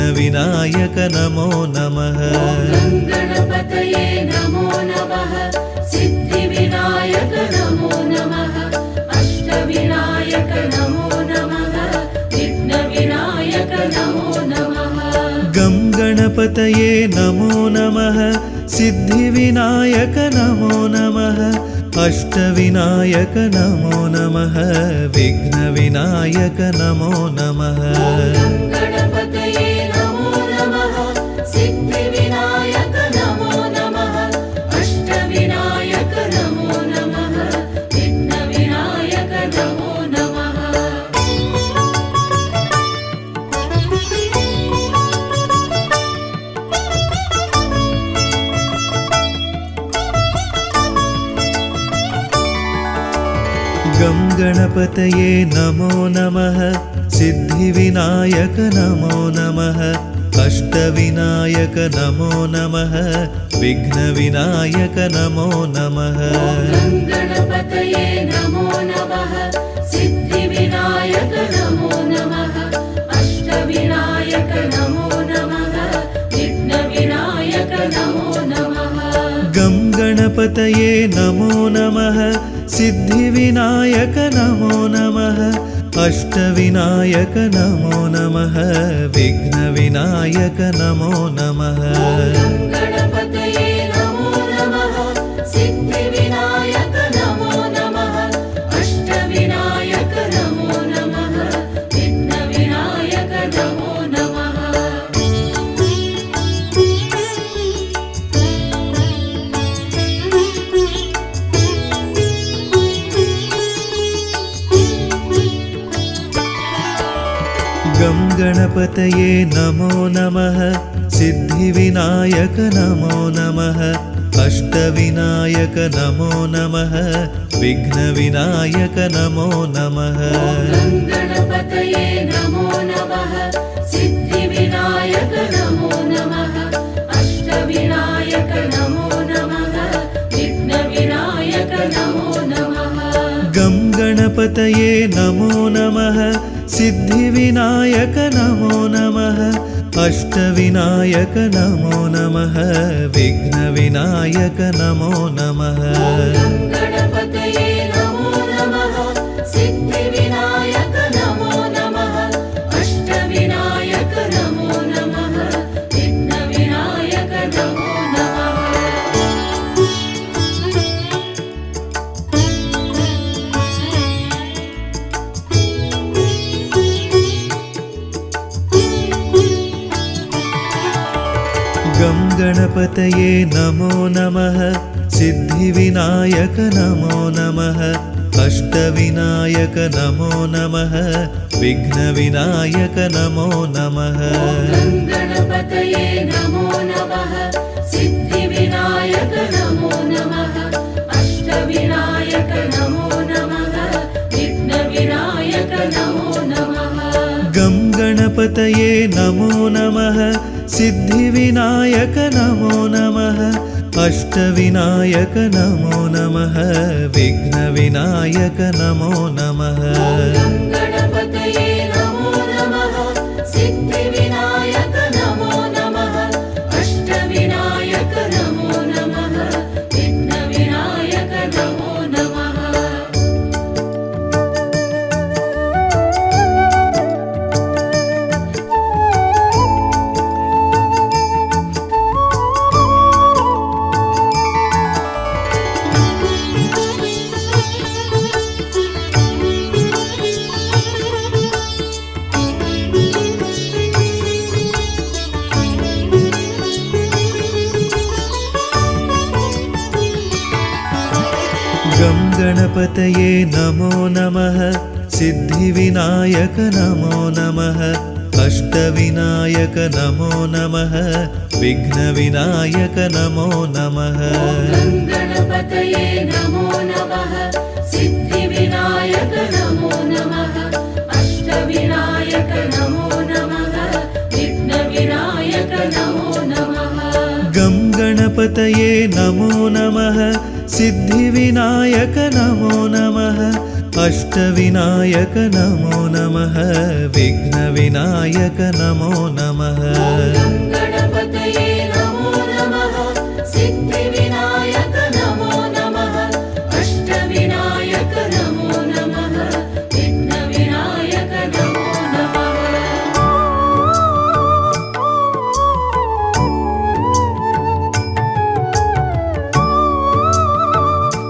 विघ्नविनायक नमो नमः गणपतये नमो नमः सिद्धिविनायक नमो नमः अष्टविनायक नमो नमः विघ्नविनायक नमो नमः गं गणपतये नमो नमः सिद्धिविनायक नमो नमः अष्टविनायक नमो नमः विघ्नविनायक नमो नमः गणपतये नमो नमः सिद्धिविनायक नमो नमः अष्टविनायक नमो नमः विघ्नविनायक नमो नमः गं गणपतये नमो नमः सिद्धिविनायक नमो नमः अष्टविनायक नमो नमः विघ्नविनायक नमो नमः गणपतये नमो नमः सिद्धिविनायक नमो नमः अष्टविनायक नमो नमः विघ्नविनायक नमो नमः गं गणपतये नमो नमः सिद्धिविनायक नमो नमः अष्टविनायक नमो नमः विघ्नविनायक नमो नमः गणपतये नमो नमः सिद्धिविनायक नमो नमः अष्टविनायक नमो नमः विघ्नविनायक नमो नमः गं गणपतये नमो नमः सिद्धिविनायक नमो नमः अष्टविनायक नमो नमः विघ्नविनायक नमो नमः गणपतये नमो नमः सिद्धिविनायक नमो नमः अष्टविनायक नमो नमः विघ्नविनायक नमो नमः गं गणपतये नमो नमः सिद्धिविनायक नमो नमः अष्टविनायक नमो नमः विघ्नविनायक नमो नमः गणपतये नमो नमः सिद्धिविनायक नमो नमः अष्टविनायक नमो नमः विघ्नविनायक नमो नमः गं गणपतये नमो नमः सिद्धिविनायक नमो नमः अष्टविनायक नमो नमः विघ्नविनायक नमो नमः गणपतये नमो नमः सिद्धिविनायक नमो नमः अष्टविनायक नमो नमः विघ्नविनायक नमो नमः गं गणपतये नमो नमः सिद्धिविनायक नमो नमः अष्टविनायक नमो नमः विघ्नविनायक नमो नमः गणपतये नमो नमः सिद्धिविनायक नमो नमः गं गणपतये नमो नमः सिद्धिविनायक नमो नमः अष्टविनायक नमो नमः विघ्नविनायक नमो नमः गं गणपतये नमो नमः सिद्धिविनायक नमो नमः अष्टविनायक नमो नमः विघ्नविनायक नमो नमः गं गणपतये नमो नमः सिद्धिविनायक नमो नमः अष्टविनायक नमो नमः विघ्नविनायक नमो नमः गं गणपतये नमो नमः सिद्धिविनायक नमो नमः अष्टविनायक नमो नमः विघ्नविनायक नमो नमः गं गणपतये नमो नमः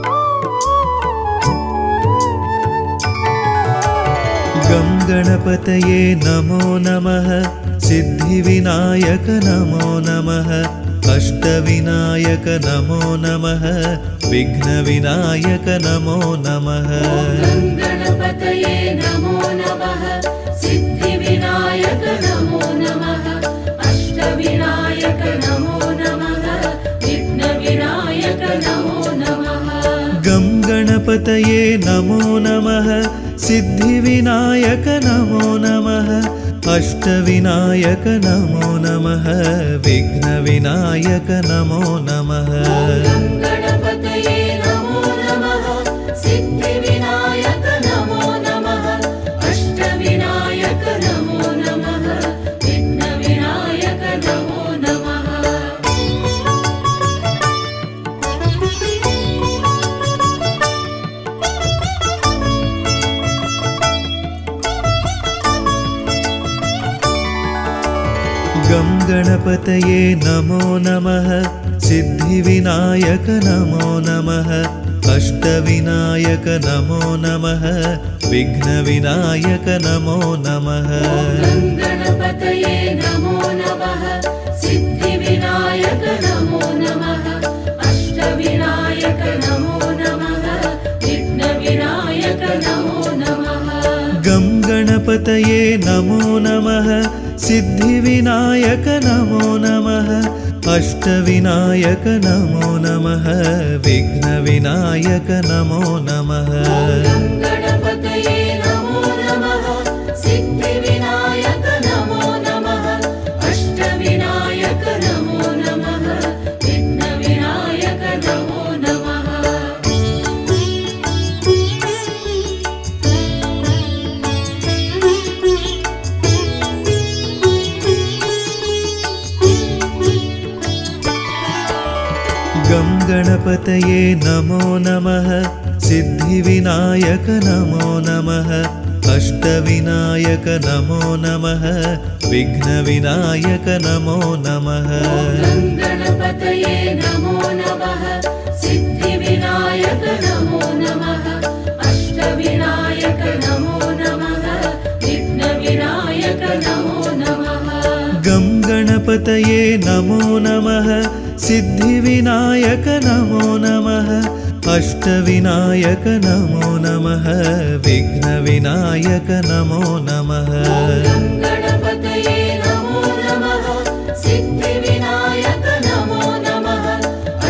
सिद्धिविनायक नमो नमः अष्टविनायक नमो नमः विघ्नविनायक नमो नमः गं गणपतये नमो नमः सिद्धिविनायक नमो नमः अष्टविनायक नमो नमः विघ्नविनायक नमो नमः गं गणपतये नमो नमः सिद्धिविनायक नमो नमः अष्टविनायक नमो नमः विघ्नविनायक नमो नमः गं गणपतये नमो नमः सिद्धिविनायक नमो नमः अष्टविनायक नमो नमः विघ्नविनायक नमो नमः गं गणपतये नमो नमः सिद्धिविनायक नमो नमः अष्टविनायक नमो नमः विघ्नविनायक नमो नमः गं गणपतये नमो नमः सिद्धिविनायक नमो नमः अष्टविनायक नमो नमः विघ्नविनायक नमो नमः गं गणपतये नमो नमः सिद्धिविनायक नमो नमः अष्टविनायक नमो नमः विघ्नविनायक नमो नमः गं गणपतये नमो नमः सिद्धिविनायक नमो नमः अष्टविनायक नमो नमः विघ्नविनायक नमो नमः गं गणपतये नमो नमः सिद्धिविनायक नमो नमः अष्टविनायक नमो नमः विघ्नविनायक नमो नमः गं गणपतये नमो नमः सिद्धिविनायक नमो नमः अष्टविनायक नमो नमः विघ्नविनायक नमो नमः गं गणपतये नमो नमः सिद्धिविनायक नमो नमः अष्टविनायक नमो नमः विघ्नविनायक नमो नमः गं गणपतये नमो नमः सिद्धिविनायक नमो नमः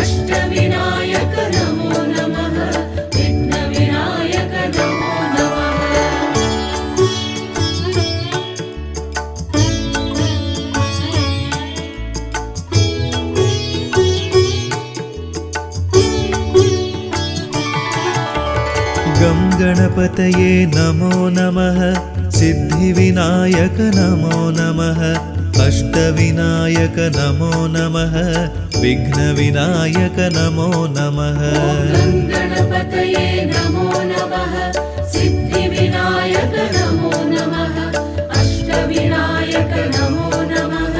अष्टविनायक नमो नमः विघ्नविनायक नमो नमः गं गणपतये नमो नमः सिद्धिविनायक नमो नमः अष्टविनायक नमो नमः विघ्नविनायक नमो नमः गं गणपतये नमो नमः सिद्धिविनायक नमो नमः अष्टविनायक नमो नमः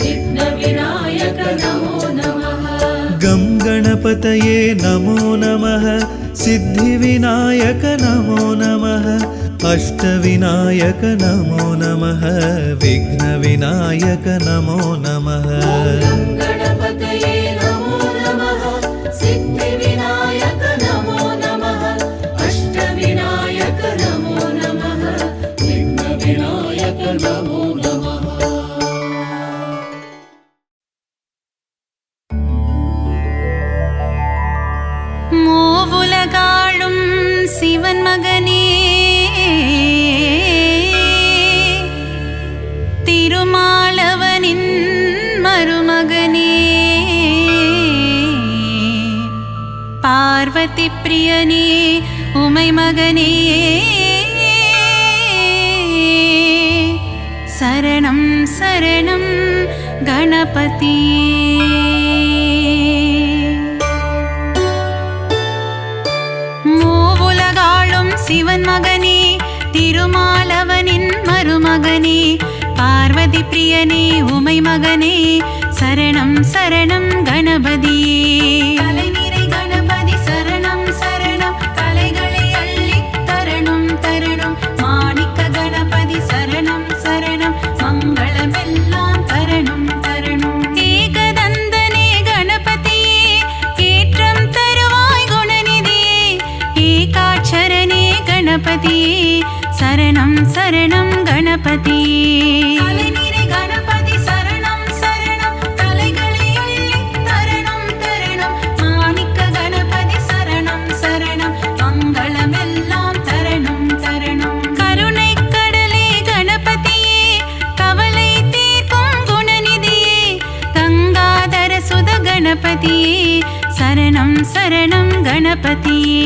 विघ्नविनायक नमो नमः गं गणपतये नमो नमः सिद्धिविनायक नमो नमः अष्टविनायक नमो नमः विघ्नविनायक नमो नमः गं गणपतये नमो नमः सिद्धिविनायक नमो नमः பார்வதி பிரியனே உமை மகனே சரணம் சரணம் கணபதியே. மூவுலகாளும் சிவன் மகனே திருமாலவனின் மருமகனே பார்வதி பிரியனே உமை மகனே சரணம் சரணம் கணபதியே. கலைநிறை கணபதி சரணம் சரணம் கலைகளை அள்ளி தரணும் தரணும் மாணிக்க கணபதி சரணம் சரணம் மங்களமெல்லாம் தரணும் தரணும். ஏகதந்தனே கணபதியே ஏற்றம் தருவாய் குணநிதியே ஏகாட்சரனே கணபதியே சரணம் சரணம் கணபதியே. கலைநிறை கணபதி சரணம் சரணம் கலைகளை அள்ளி தரணும் தரணும் மாணிக்க கணபதி சரணம் சரணம் மங்களமெல்லாம் தரணும் தரணும். கருணை கடலே கணபதியே கவலை தீர்க்கும் குணநிதியே கங்காதர சுத கணபதியே சரணம் சரணம் கணபதியே.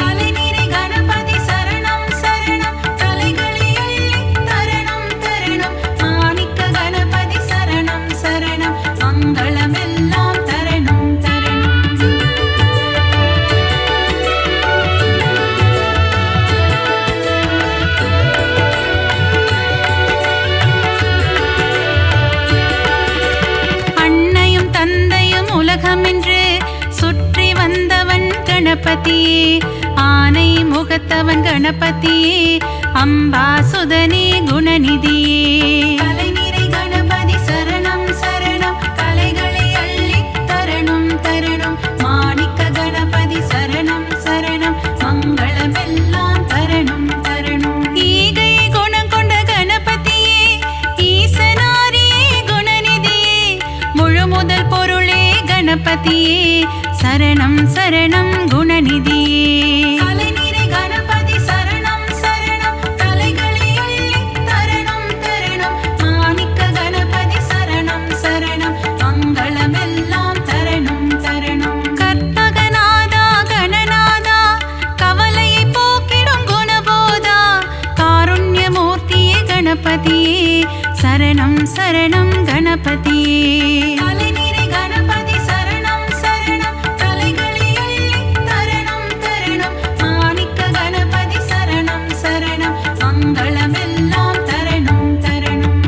கலைநிறை கணபதி சரணம் சரணம் கலைகளை அள்ளி தரணும் தரணும் மாணிக்க கணபதி சரணம் சரணம் மங்களமெல்லாம் தரணும் தரணும். அன்னையும் தந்தையும் உலகமென்று சுற்றி வந்தவன் கணபதியே ஆனை முகத்தவன் கணபதியே அம்பாசுதனே குணநிதியே. கலைநிறை கணபதி சரணம் சரணம் கலைகளை அள்ளி தரணும் தரணும் மாணிக்க கணபதி சரணம் சரணம் மங்களமெல்லாம் தரணும் தரணும். ஈகை குணம் கொண்ட கணபதியே ஈசனாரியே குணநிதியே முழு முதல் பொருளே கணபதியே சரணம் சரணம் குணநிதியே. கலைநிறை கணபதி சரணம் சரணம் கலைகளை அள்ளி தரணும் தரணும் மாணிக்க கணபதி சரணம் சரணம் மங்களமெல்லாம் தரணும் தரணும். கற்பகநாதா கணநாதா கவலையை போக்கிடும் குணபோதா காருண்யமூர்த்தியே கணபதியே சரணம் சரணம் கணபதியே. கலைநிறை கணபதி சரணம் சரணம் கலைகளை அள்ளி தரணும் தரணும் மாணிக்க கணபதி சரணம் சரணம் மங்களமெல்லாம் தரணும் தரணும்.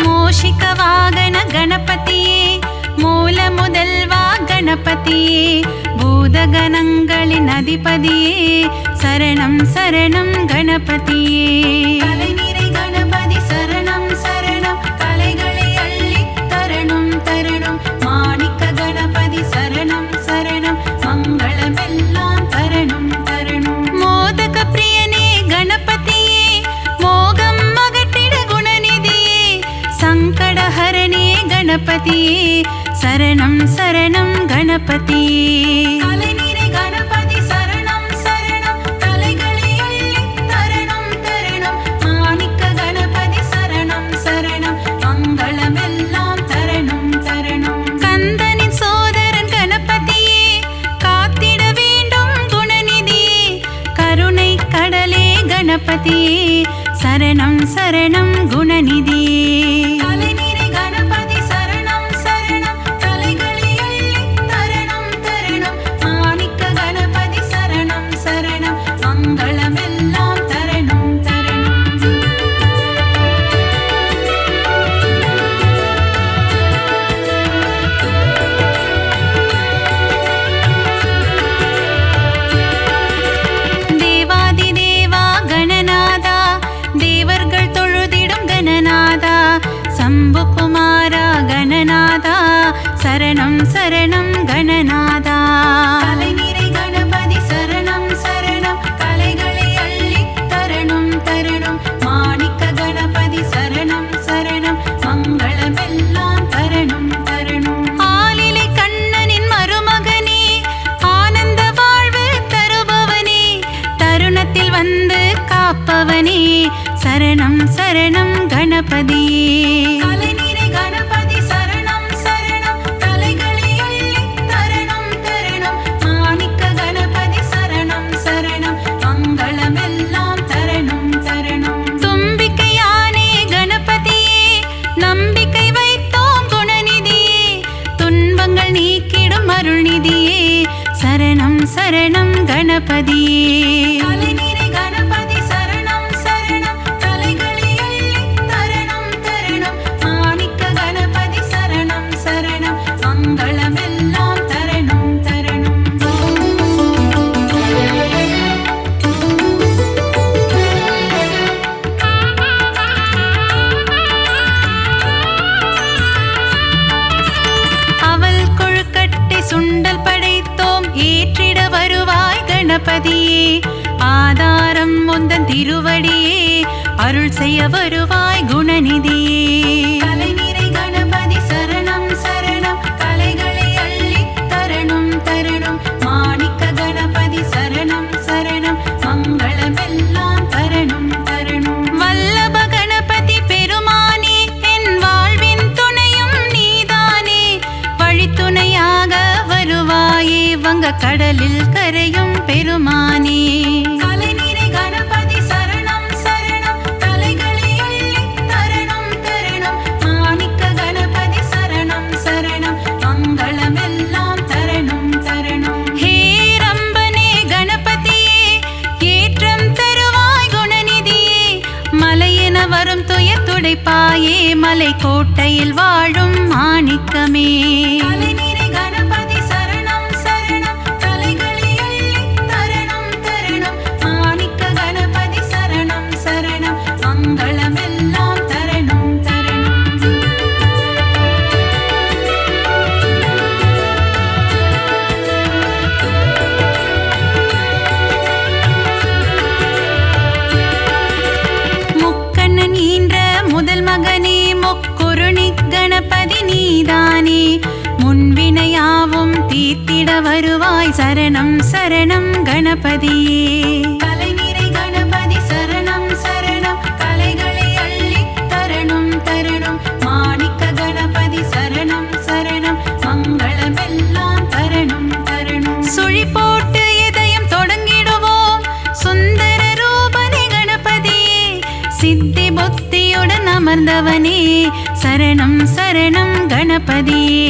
மோஷிக வாகன கணபதியே மூல முதல்வா கணபதியே பூதகணங்களின் அதிபதியே சரணம் சரணம் கணபதியே. கலைநிறை கணபதி சரணம் சரணம் கலைகளை அள்ளி தரணும் தரணும் மாணிக்க கணபதி சரணம் சரணம் மங்களமெல்லாம் தரணும் தரணும். மோதக பிரியனே கணபதியே மோகம் அகற்றிட குணநிதியே சங்கடஹரணே கணபதியே சரணம் சரணம் கணபதியே. கலைநிறை கணபதி சரணம் சரணம் கலைகளை அள்ளி தரணும் தரணும் மாணிக்க கணபதி சரணம் சரணம் மங்களமெல்லாம் தரணும் தரணும். கந்தனின் சோதரன் கணபதியே காத்திட வேண்டும் குணநிதியே கருணை கடலே கணபதியே சரணம் சரணம் குணநிதியே. கலைநிறை கணபதி சரணம் சரணம் கலைகளை அள்ளி தரணும் தரணும் மாணிக்க கணபதி சரணம் சரணம் மங்களமெல்லாம் தரணும் தரணும். தேவாதி தேவா கணநாதா தேவர்கள் தொழுதிடும் கணநாதா மகனே சரணம் சரணம் கணபதியே. தலைநிறை கணபதி சரணம் சரணம் தலைகளை அள்ளி தரணம் தரணம். மாணிக்க கணபதி சரணம் சரணம் மங்களமெல்லாம் தரணம் தரணம். தும்பிக்கையானே கணபதியே நம்பிக்கை வைத்தோம் குணநிதியே. துன்பங்கள் நீக்கிடும் அருள்நிதியே சரணம் சரணம் கணபதியே. தலைநிறை கணபதி சரணம் சரணம் தலைகளை அள்ளி தரணம் தரணம். மாணிக்க கணபதி சரணம் சரணம் மங்களமெல்லாம் தரணம் தரணம். அவல் கொழுக்கட்டை சுண்டல் படைத்தோம் ஏற்றிட வருவாய் கணபதியே. ஆதாரம் முந்தன் திருவடியே அருள் செய்ய வருவாய் குணநிதியே. தலைநிறை கணபதி சரணம் சரணம் கலைகளை அள்ளி தரணம் தரணம். மாணிக்க கணபதி சரணம் சரணம் மங்களமெல்லாம் தரணம் தரணம். வல்லப கணபதி பெருமானே என் வாழ்வின் துணையும் நீதானே. வழித்துணையாக வருவாயே வங்க கடலில் கரையும் பெருமானே. தலைநிறை கணபதி சரணம் சரணம் தலைகளை அள்ளி தரணம் தரணம். மாணிக்க கணபதி சரணம் சரணம் மங்களமெல்லாம் தரணம் தரணம். ஹே ரம்பனே கணபதியே ஏற்றம் தருவாய் குணநிதியே. மலையென வரும் துயர் துடைப்பாயே மலை கோட்டையில் வாழும் மாணிக்கமே. தலைநிறை கணபதி சரணம் சரணம் தலைகளை அள்ளி தரணம் தரணம். மாணிக்க கணபதி சரணம் சரணம் மங்களமெல்லாம் தரணம் தரணம். முக்கண்ணன் ஈன்ற முதல் மகனே முக்குருணி கணபதி நீதானே. முன்வினையாவும் தீர்த்திட வருவாய் சரணம் சரணம் கணபதியே. தலைநிறை கணபதி சரணம் சரணம் கலைகளை அள்ளி தரணம் தரணம். மாணிக்க கணபதி சரணம் சரணம் மங்களமெல்லாம் தரணம் தரணம். சுழி போட்டு இதயம் தொடங்கிடுவோம் சுந்தர ரூபனே கணபதியே. சித்தி புத்தியுடன் அமர்ந்தவனே சரணம் சரணம் கணபதியே.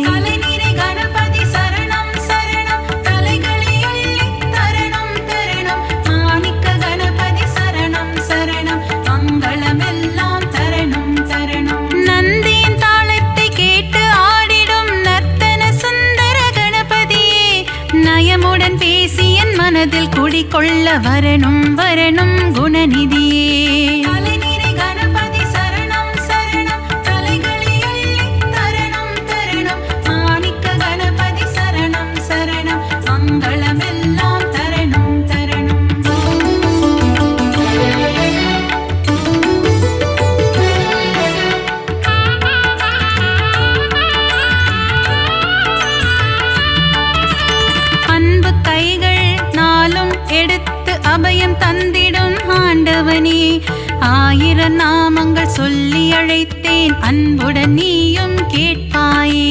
தலைநிறை கணபதி சரணம் சரணம் தலைகளை அள்ளி தரணம் தரணம். மாணிக்க கணபதி சரணம் சரணம் மங்களமெல்லாம் தரணம் தரணம். நந்தியின் தாளத்தை கேட்டு ஆடிடும் நர்த்தன சுந்தர கணபதியே. நயமுடன் பேசி என் மனதில் குடிகொள்ள வரணும் வரணும் குணநிதியே. தலைநிறை கணபதி சரணம் சரணம் தலைகளை அள்ளி தரணம் தரணம். மாணிக்க கணபதி சரணம் சரணம் மங்களமெல்லாம் தரணம் தரணம். அன்பு கைகள் நாளும் எடுத்து அபயம் தந்திடும் ஆண்டவனே. ஆயிரம் நாமங்கள் சொல்லி அழைத்தேன் அன்புடன் நீயும் கேட்பாயே.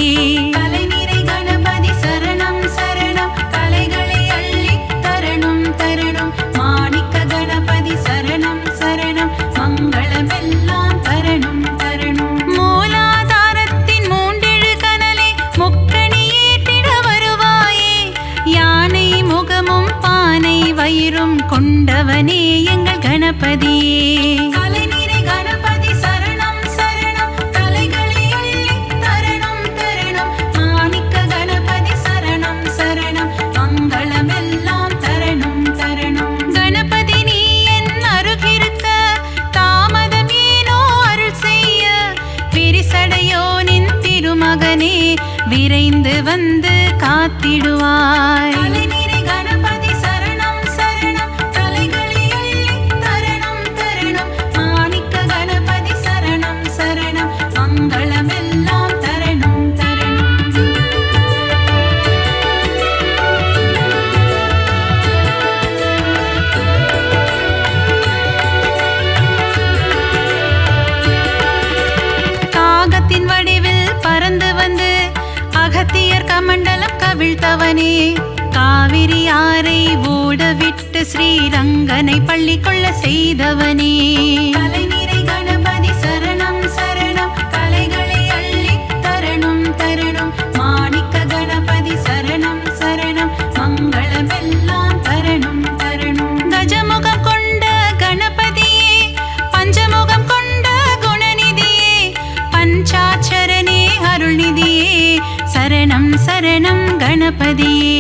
தலைநிறை கணபதி சரணம் சரணம் கலைகளை அள்ளி தரணம் தரணம். மாணிக்க கணபதி சரணம் சரணம் மங்களமெல்லாம் தரணம் தரணம். மூலாதாரத்தின் மூண்டெழு கனலை முக்கணி ஏற்றிட வருவாயே. யானை முகமும் பானை வயிறும் கொண்டவனே எங்கள் கணபதியே. தலைநிறை கணபதி சரணம் சரணம் தலைகளை அள்ளி தரணம் தரணம். மாணிக்க கணபதி சரணம் சரணம் மங்களமெல்லாம் தரணம் தரணம். கணபதி நீ என் அருகிருக்க தாமதம் ஏனோ அருள் செய்ய. விரிசடையோனின் திருமகனே விரைந்து வந்து காத்திடுவாய். தலைநிறை கணபதி சரணம் சரணம் தலைகளை அள்ளி தரணம் தரணம். கவிழ்த்தவனே காவிரி ஆரை ஓடவிட்டு ஸ்ரீரங்கனை பள்ளி கொள்ள செய்தவனே கலைநிறை கணபதி சரணம் சரணம் கலைகளை அள்ளி தரணும் தரணும் மாணிக்க கணபதி சரணம் சரணம் மங்களமெல்லாம் தரணும் தரணும் கஜமுகம் கொண்ட கணபதியே பஞ்சமுகம் கொண்ட குணநிதியே பஞ்சாட்சரனே அருள்நிதியே சரணம் சரணம் கணபதியே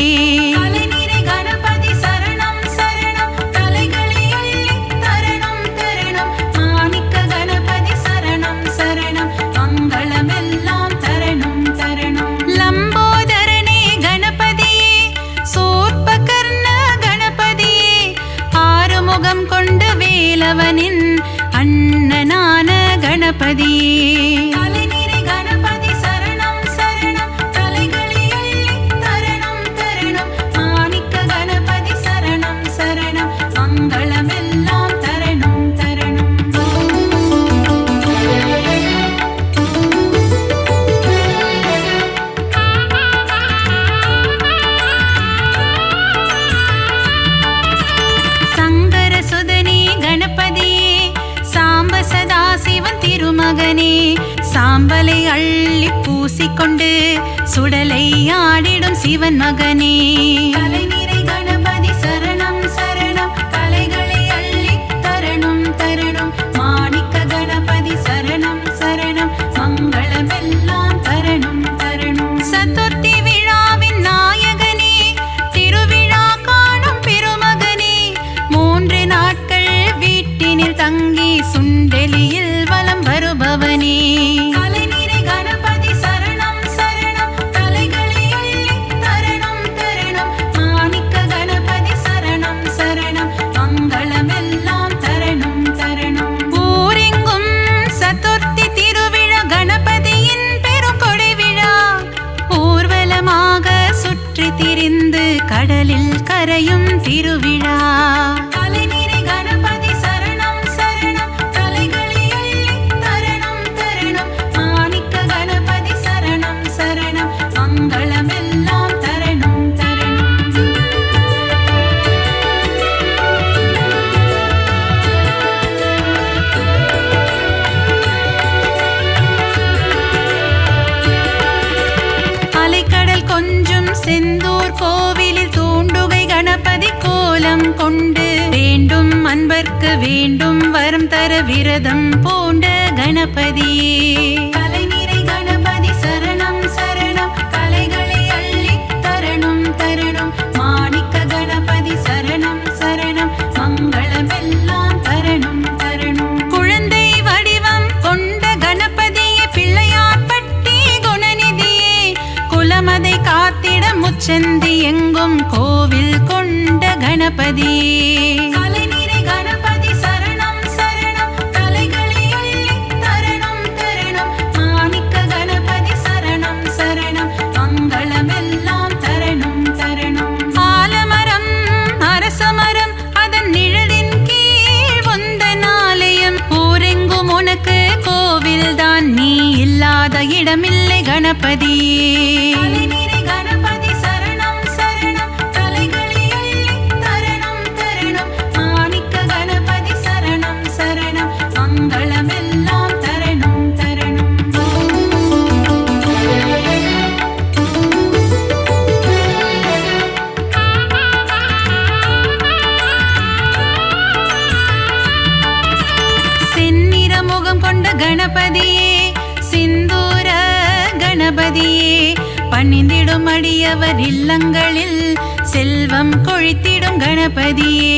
கலைநிறை கணபதி சரணம் சரணம் கலைகளை அள்ளி தரணும் தரணும் மாணிக்க கணபதி சரணம் சரணம் மங்களமெல்லாம் தரணும் தரணும் லம்போதரனே கணபதியே சூர்பகர்ண கணபதியே ஆறுமுகம் கொண்ட வேலவனின் அண்ணனான கணபதியே கலைநிறை கணபதி சரணம் சரணம் கலைகளை அள்ளி தரணும் தரணும் மாணிக்க கணபதி சரணம் சரணம் மங்களமெல்லாம் தரணும் தரணும் சங்கர சுதனே கணபதியே சாம்ப சதா சிவன் திருமகனே சாம்பலை அள்ளி பூசிக்கொண்டு சுடலை ஆடிடும் சிவன் மகனே கலைநிறை கணபதி சரணம் சரணம் கலைகளை அள்ளி தரணும் தரணும் மாணிக்க கணபதி சரணம் சரணம் மங்களமெல்லாம் தரணும் தரணும் சதுர்த்தி விழாவின் நாயகனே திருவிழா காணும் பெருமகனே 3 நாட்கள் வீட்டினில் தங்கி சுண்டெலியில் வலம் வருபவனே கலைநிறை கணபதி சரணம் சரணம் கலைகளை அள்ளி தரணும் தரணும் மாணிக்க கணபதி சரணம் சரணம் மங்களமெல்லாம் தரணும் தரணும் ஊரெங்கும் சதுர்த்தி திருவிழா கணபதியின் பெரும் கொடை விழா ஊர்வலமாக சுற்றி திரிந்து கடலில் கரையும் திருவிழா கலைநிறை கணபதி சரணம் சரணம் கலைகளை அள்ளி தரணும் தரணும் மாணிக்க கணபதி சரணம் சரணம் மங்களமெல்லாம் தரணும் தரணும் அலைக்கடல் கொஞ்சும் செந்தூர் கோவிலில் தூண்டுகை கணபதி கோலம் கொண்டு வேண்டும் அன்பர்க்கு வேண்டும் வரம் தர விரதம் பூண்ட கணபதியே கலைநிறை கணபதி சரணம் சரணம் கலைகளை அள்ளி தரணும் தரணும் மாணிக்க கணபதி சரணம் சரணம் மங்களமெல்லாம் தரணும் தரணும் குழந்தை வடிவம் கொண்ட கணபதியே பிள்ளையார்பட்டி குணநிதியே குலமதை காத்திட முச்சந்தி எங்கும் கோவில் கொண்ட கணபதியே கலைநிறை கணபதி சரணம் சரணம் கலைகளை அள்ளி தரணும் தரணும் மாணிக்க கணபதி சரணம் சரணம் மங்களமெல்லாம் தரணும் தரணும் ஆலமரம் அரசமரம் அதன் நிழலின் கீழ் உந்தன் ஆலயம் ஊரெங்கும் உனக்கு கோவில் தான் நீ இல்லாத இடமில்லை கணபதியே கலைநிறை கணபதி சரணம் சரணம் கலைகளை அள்ளி தரணும் தரணும் மாணிக்க கணபதி சரணம் சரணம் மங்களமெல்லாம் தரணும் தரணும் செந்நிற முகம் கொண்ட கணபதியே சிந்தூர கணபதியே பணிந்திடும் அடியவர் இல்லங்களில் செல்வம் கொழித்திடும் கணபதியே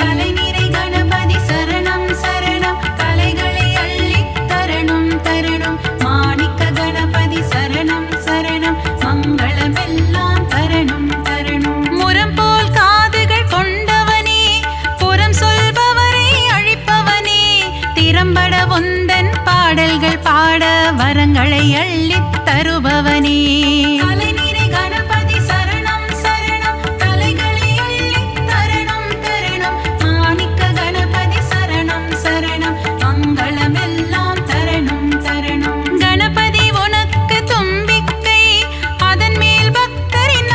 கலைநிறை கணபதி சரணம் சரணம் கலைகளை அள்ளி தரணும் தரணும் மாணிக்க கணபதி சரணம் சரணம் மங்களமெல்லாம் தரணும் தரணும் முரம் போல் காதுகள் கொண்டவனே புறம் சொல்பவரை அழிப்பவனே திறம்பட உந்தன் பாடல்கள் பாட வரங்களை அள்ளித் தருபவனே கலைநிறை கணபதி சரணம் சரணம் கலைகளை அள்ளி தரணும் தரணும் மாணிக்க கணபதி சரணம் சரணம் மங்களமெல்லாம் தரணும் தரணும் கணபதி உனக்கு தும்பிக்கை அதன் மேல் பக்தரின்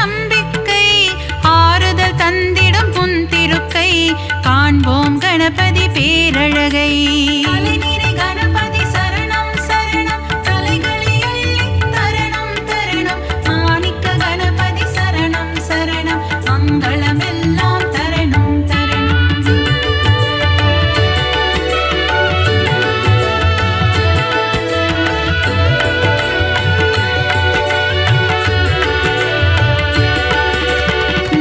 கணபதி பேரழகை. கலைநிறை கணபதி சரணம் சரணம் கலைகளை அள்ளித் தரணும் தரணும். மாணிக்க கணபதி சரணம் சரணம் மங்களமெல்லாம் தரணும் தரணும்.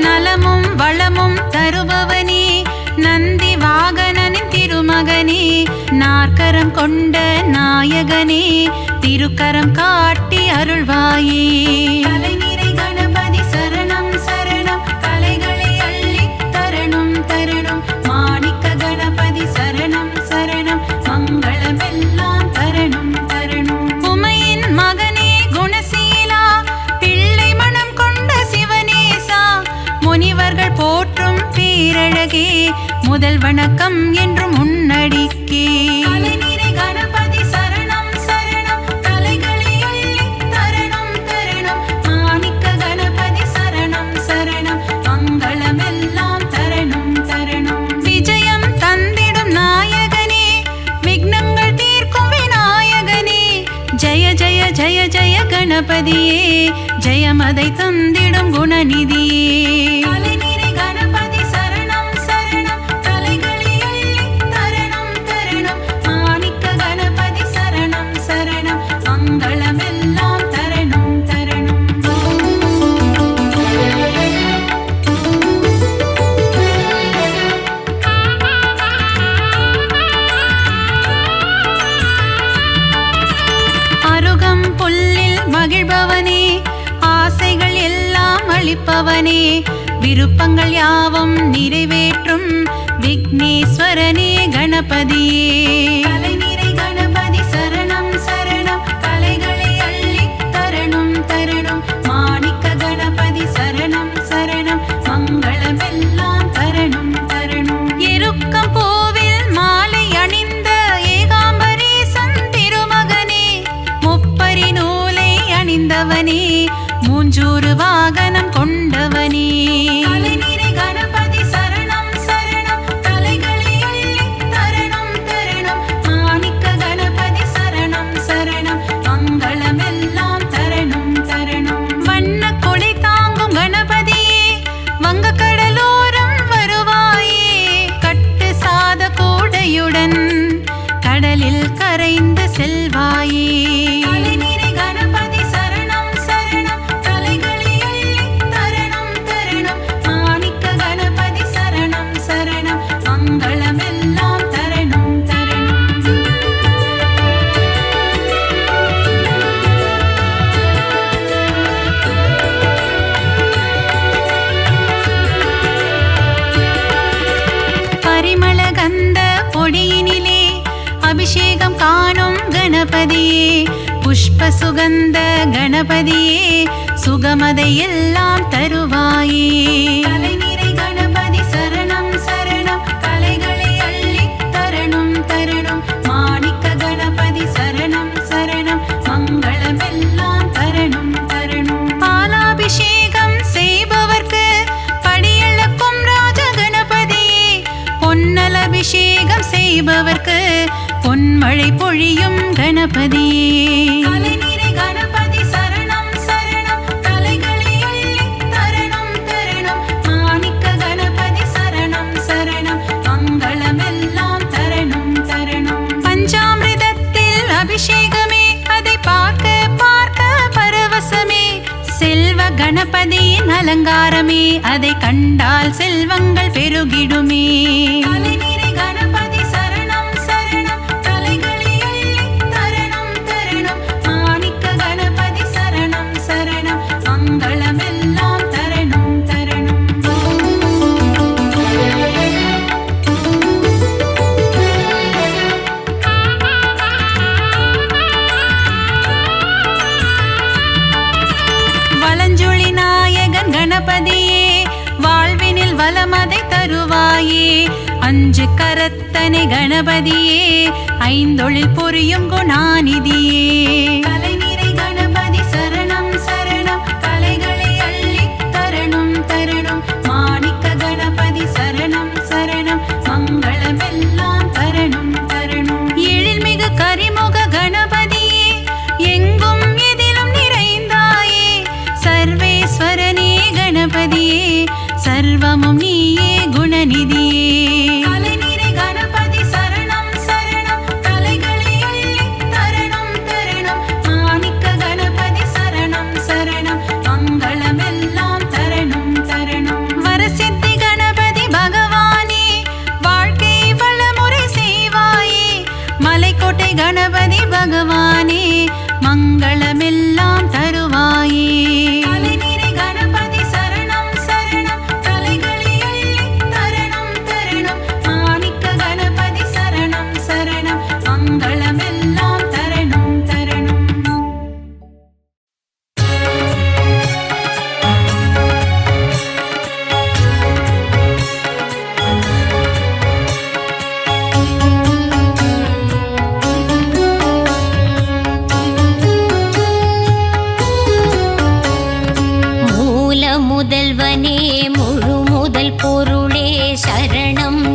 நலமும் வளமும் தருபவனே நந்தி வாகனனின் திருமகனே. நாற்கரம் கொண்ட நாயகனே திருக்கரம் காட்டி அருள்வாயே. கலைநிறை கணபதி சரணம் சரணம் கலைகளை அள்ளித் தரணும் தரணும். மாணிக்க கணபதி சரணம் சரணம் மங்களமெல்லாம் தரணும் தரணும். உமையின் மகனே குணசீலா பிள்ளை மனம் கொண்ட சிவனேசா. முனிவர்கள் போற்றும் பேரழகே முதல் வணக்கம் என்றும் முன்னடிக்கே. கலைநிறை கணபதி சரணம் சரணம் கலைகளை அள்ளித் தரணும் தரணும். மாணிக்க கணபதி சரணம் சரணம் மங்களமெல்லாம் தரணும் தரணும். விஜயம் தந்திடும் நாயகனே விக்னங்கள் தீர்க்கும் விநாயகனே. ஜய ஜய ஜய ஜய கணபதியே ஜெயமதை தந்திடும் குணநிதியே. கலைநிறை கணபதி சரணம் சரணம் கலைகளை அள்ளித் தரணும் தரணும். மாணிக்க கணபதி சரணம் சரணம் மங்களமெல்லாம் தரணும் தரணும். அருகம் புல்லில் மகிழ்பவனே ஆசைகள் எல்லாம் அளிப்பவனே. விருப்பங்கள் யாவும் நிறைவேற்றும் விக்னேஸ்வரனே கணபதியே. கலைநிறை கணபதி சரணம் சரணம் கலைகளை அள்ளித் தரணும் தரணும். மாணிக்க கணபதி சரணம் சரணம் மங்களமெல்லாம் தரணும் தரணும். எருக்கம் பூவில் மாலை அணிந்த ஏகாம்பரேசன் திருமகனே. முப்பரி நூலை அணிந்தவனே மூஞ்சூறு வாகனம் கொண்டவனே. கலைநிறை கணபதி சரணம் சரணம் கலைகளை அள்ளித் தரணும் தரணும். மாணிக்க கணபதி சரணம் சரணம் மங்களமெல்லாம் தரணும் தரணும். வண்ண கொடை தாங்கும் கணபதியே வங்க கடலோரம் வருவாயே. கட்டு சாத கூடையுடன் கடலில் கரைந்து செல்வாயே. கலைநிறை கணபதி சரணம் சரணம் கலைகளை அள்ளித் தரணும் தரணும். மாணிக்க கணபதி சரணம் சரணம் மங்களமெல்லாம் தரணும் தரணும். பரிமள கந்த பொடியினிலே அபிஷேகம் காணும் கணபதியே. புஷ்ப சுகந்த கணபதியே சுகமதை எல்லாம் தருவாயே. கலைநிறை கணபதி சரணம் சரணம் கலைகளை அள்ளித் தரணும் தரணும். மாணிக்க கணபதி சரணம் சரணம் மங்களமெல்லாம் தரணும் தரணும். பாலாபிஷேகம் செய்பவர்க்கு படியளக்கும் ராஜ கணபதியே. பொன்னல் அபிஷேகம் செய்பவர்க்கு பொன்மழை பொழியும் கணபதியே. கலைநிறை கணபதி சரணம் சரணம் கலைகளை அள்ளித் தரணும் தரணும். மாணிக்க கணபதி சரணம் சரணம் மங்களமெல்லாம் தரணும் தரணும். பஞ்சாமிர்தத்தில் அபிஷேகமே அதை பார்க்க பார்க்க பரவசமே. செல்வ கணபதியின் அலங்காரமே அதை கண்டால் செல்வங்கள் பெருகிடுமே. கலைநிறை கணபதி சரணம் சரணம் கலைகளை அள்ளித் தரணும் தரணும். மாணிக்க கணபதி சரணம் சரணம் மங்களமெல்லாம் தரணும் தரணும். வலஞ்சுழி நாயகன் கணபதியே வாழ்வினில் வளமதை தருவாயே. அஞ்சு கரத்தனை கணபதியே ஐந்தொழில் புரியும் குணாநிதியே. கலைநிறை கணபதி சரணம் சரணம் கலைகளை அள்ளித் தரணும் தரணும். மாணிக்க கணபதி சரணம் சரணம் மங்களமெல்லாம்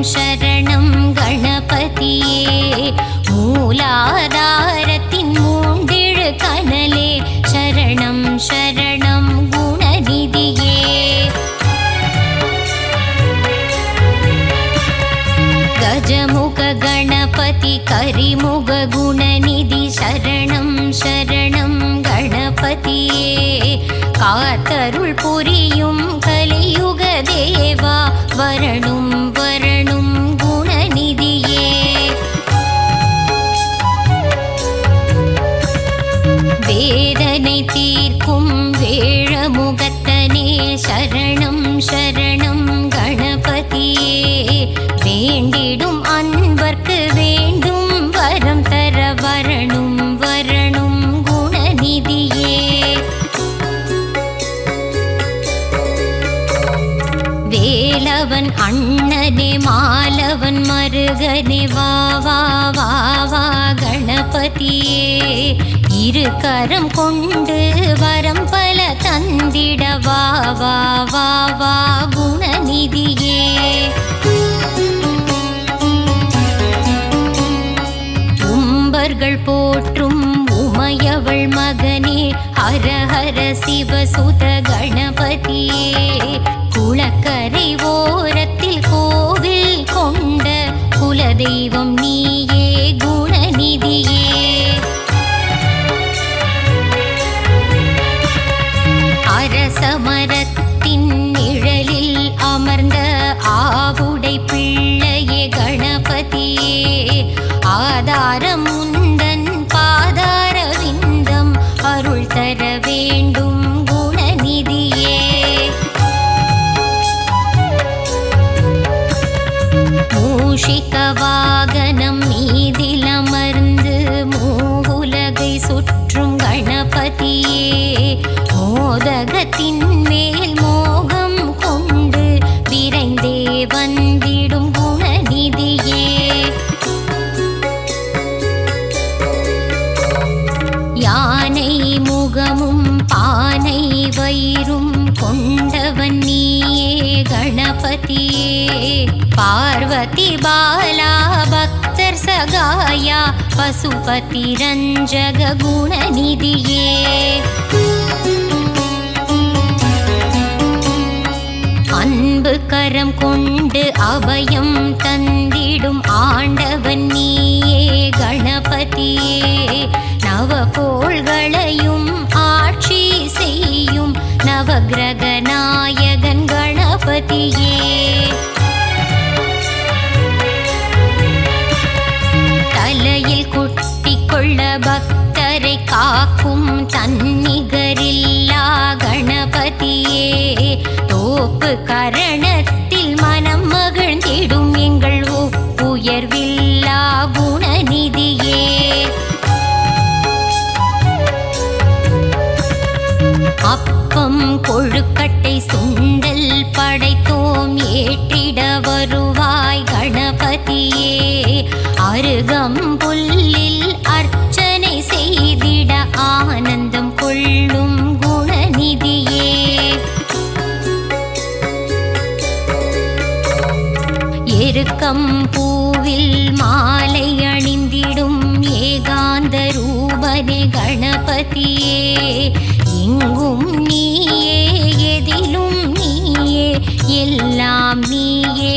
சரணம் கணபதியே மூலாதாரத்தின் மூண்டிழு கனலே சரணம் சரணம் குணநிதியே கஜமுக கணபதி கரிமுக குணநிதி சரணம் சரணம் கணபதியே காத்தருள் புரியும் கலியுக தேவா வரணும் வரணும் குணநிதியே வேதனை தீர்க்கும் வேழமுகத்தனே சரணம் சரணம் கணபதியே வேண்டிடும் அன்பர்க்கு வேண்டும் வரம் தர வரணும் வரணும் குணநிதியே வேலவன் அண்ணனே மாலவன் மருகனே வா வா வா வா கணபதியே இரு கரம் கொண்டு வரம் பல தந்திட வா வா வா வா குணநிதியே உம்பர்கள் போற்றும் உமையவள் மகனே ஹர ஹர சிவசுத கணபதியே குளக்கரை ஓரத்தில் கோவில் கொண்ட குலதெய்வம் நீயே குணநிதியே அரசமரத்தின் நிழலில் அமர்ந்த ஆவுடை பிள்ளையே கணபதியே ஆதாரம் உந்தன் பாதார விந்தம் அருள் தர வேண்டும் குணநிதியே மூஷிக வாகனம் மீதில் அமர்ந்து மூவுலகை சுற்றும் கணபதியே மோதகத்தின் மேல் மோகம் கொண்டு விரைந்தே வந்திடும் குணநிதியே யானை முகமும் பானை வயிறும் கொண்டவன் நீயே கணபதியே பார்வதி பாலா பக்தர் சகாயா பசுபதி ரஞ்சக குணநிதியே அன்பு கரம் கொண்டு அபயம் தந்திடும் ஆண்டவன் நீயே கணபதியே நவகோள்களையும் ஆட்சி செய்யும் நவகிரக நாயகன் கணபதியே தலையில் குட்டி கொள்ள பக்தரை காக்கும் தன்னிகரில்லா கணபதியே தோப்பு கரணத்தில் மனம் மகிழ்ந்திடும் எங்கள் உயர்வில்லா குணநிதியே அப்பம் கொழுக்கட்டை சுண்டல் படைத்தோம் ஏற்றிட வருவாய் கணபதியே அருகம்புல்லில் அர்ச்சனை செய்திட ஆனந்தம் கொள்ளும் குணநிதியே எருக்கம் பூவில் மாலை அணிந்திடும் ஏகாந்த ரூபனே கணபதியே எங்கும் நீயே எதிலும் நீயே எல்லாம் நீயே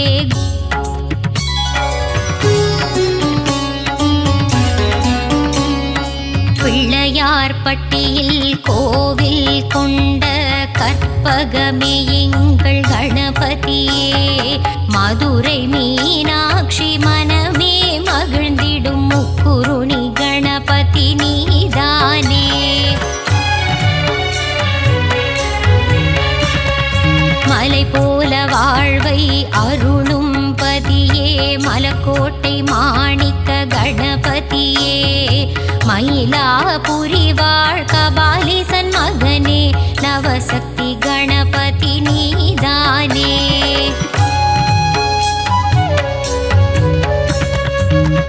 பிள்ளையார்பட்டியில் கோவில் கொண்ட கற்பகமே எங்கள் கணபதியே மதுரை மீனாட்சி மனமே மகிழ்ந்திடும் முக்குருணி கணபதி நீதானே மலை போல வாழ்வை அருளும் பதியே மலக்கோட்டை மாணிக்க கணபதியே மயிலாபுரி வாழ் கபாலீசன் மகனே நவசக்தி கணபதி நீதானே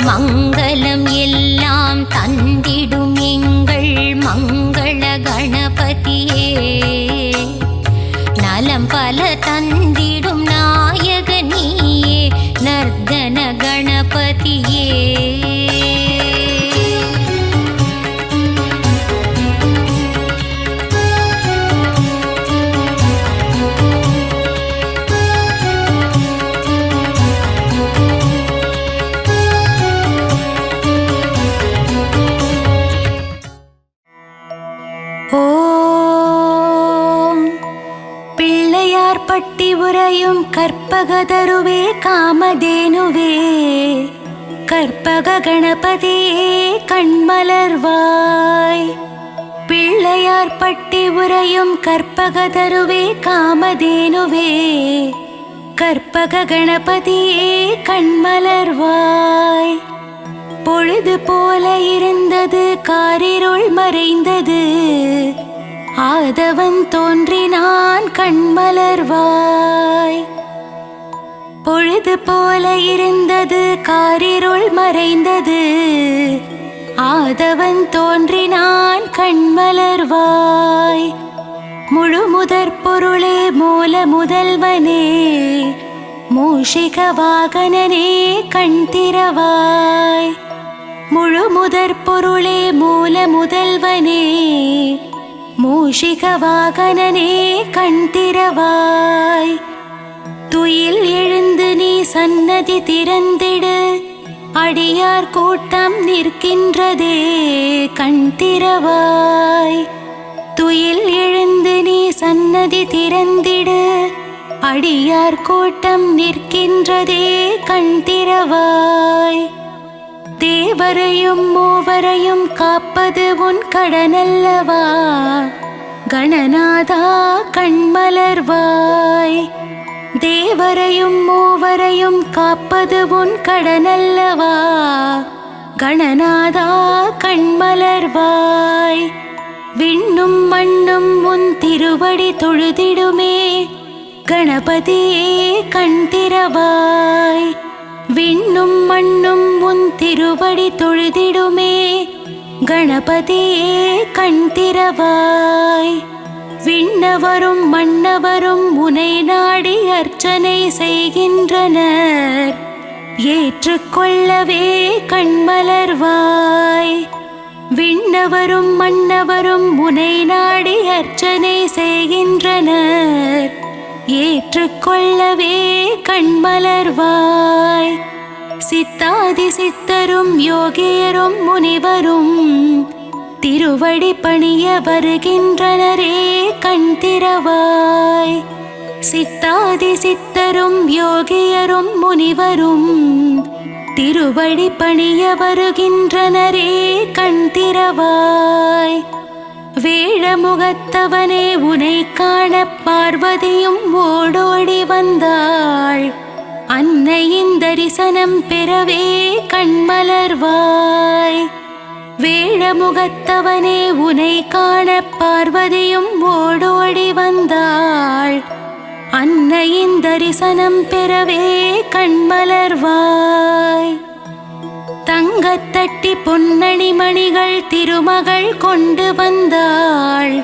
மங்களம் எல்லாம் தந்திடும் எங்கள் மங்கள கணபதியே நலம் பல தந்திடும் நாயக நீயே நற்ப கற்பகதருவே காமதேனுவே கற்பக கணபதியே கண்மலர்வாய். பிள்ளையார் பட்டி உரையும் கற்பகதருவே காமதேனுவே கற்பக கணபதியே கண்மலர்வாய். பொழுது போல இருந்தது காரிருள் மறைந்தது ஆதவன் தோன்றினான் கண்மலர்வாய். பொழுது போல இருந்தது காரிருள் மறைந்தது ஆதவன் தோன்றினான் கண்மலர்வாய். முழு முதற் பொருளே மூல முதல்வனே மூஷிக வாகனனே கண் திறவாய். முழு முதற் பொருளே மூல முதல்வனே மூஷிக வாகனனே கண் திறவாய். துயில் எழுந்து நீ சன்னதி திறந்திடு அடியார் கூட்டம் நிற்கின்றதே கண் திறவாய். துயில் எழுந்து நீ சன்னதி திறந்திடு அடியார் கூட்டம் நிற்கின்றதே கண் திறவாய். தேவரையும் மூவரையும் காப்பது உன் கடனல்லவா கணநாதா கண்மலர்வாய். தேவரையும் மூவரையும் காப்பது உன் கடனல்லவா கணநாதா கண்மலர்வாய். விண்ணும் மண்ணும் உன் திருவடி தொழுதிடுமே கணபதியே கண் திறவாய். விண்ணும் மண்ணும் உன் திருவடி தொழுதிடுமே கணபதியே கண் திறவாய். விண்ணவரும் மன்னவரும் உனை நாடி அர்ச்சனை செய்கின்றனர் ஏற்றுக்கொள்ளவே கண்மலர்வாய். விண்ணவரும் மன்னவரும் உனை நாடி அர்ச்சனை செய்கின்றனர் ஏற்றுக்கொள்ளவே கண்மலர்வாய். சித்தாதி சித்தரும் யோகியரும் முனிவரும் திருவடி பணிய வருகின்றனரே கண் திறவாய். சித்தாதி சித்தரும் யோகியரும் முனிவரும் திருவடி பணிய வருகின்றனரே கண் திறவாய். வேழமுகத்தவனே உனை காண பார்வதியும் ஓடோடி வந்தாள் அன்னையின் தரிசனம் பெறவே கண்மலர்வாய். வேழமுகத்தவனே உனை காண பார்வதியும் ஓடோடி வந்தாள் அன்னையின் தரிசனம் பெறவே கண்மலர்வாய். தங்கத்தட்டி பொன்னணி மணிகள் திருமகள் கொண்டு வந்தாள்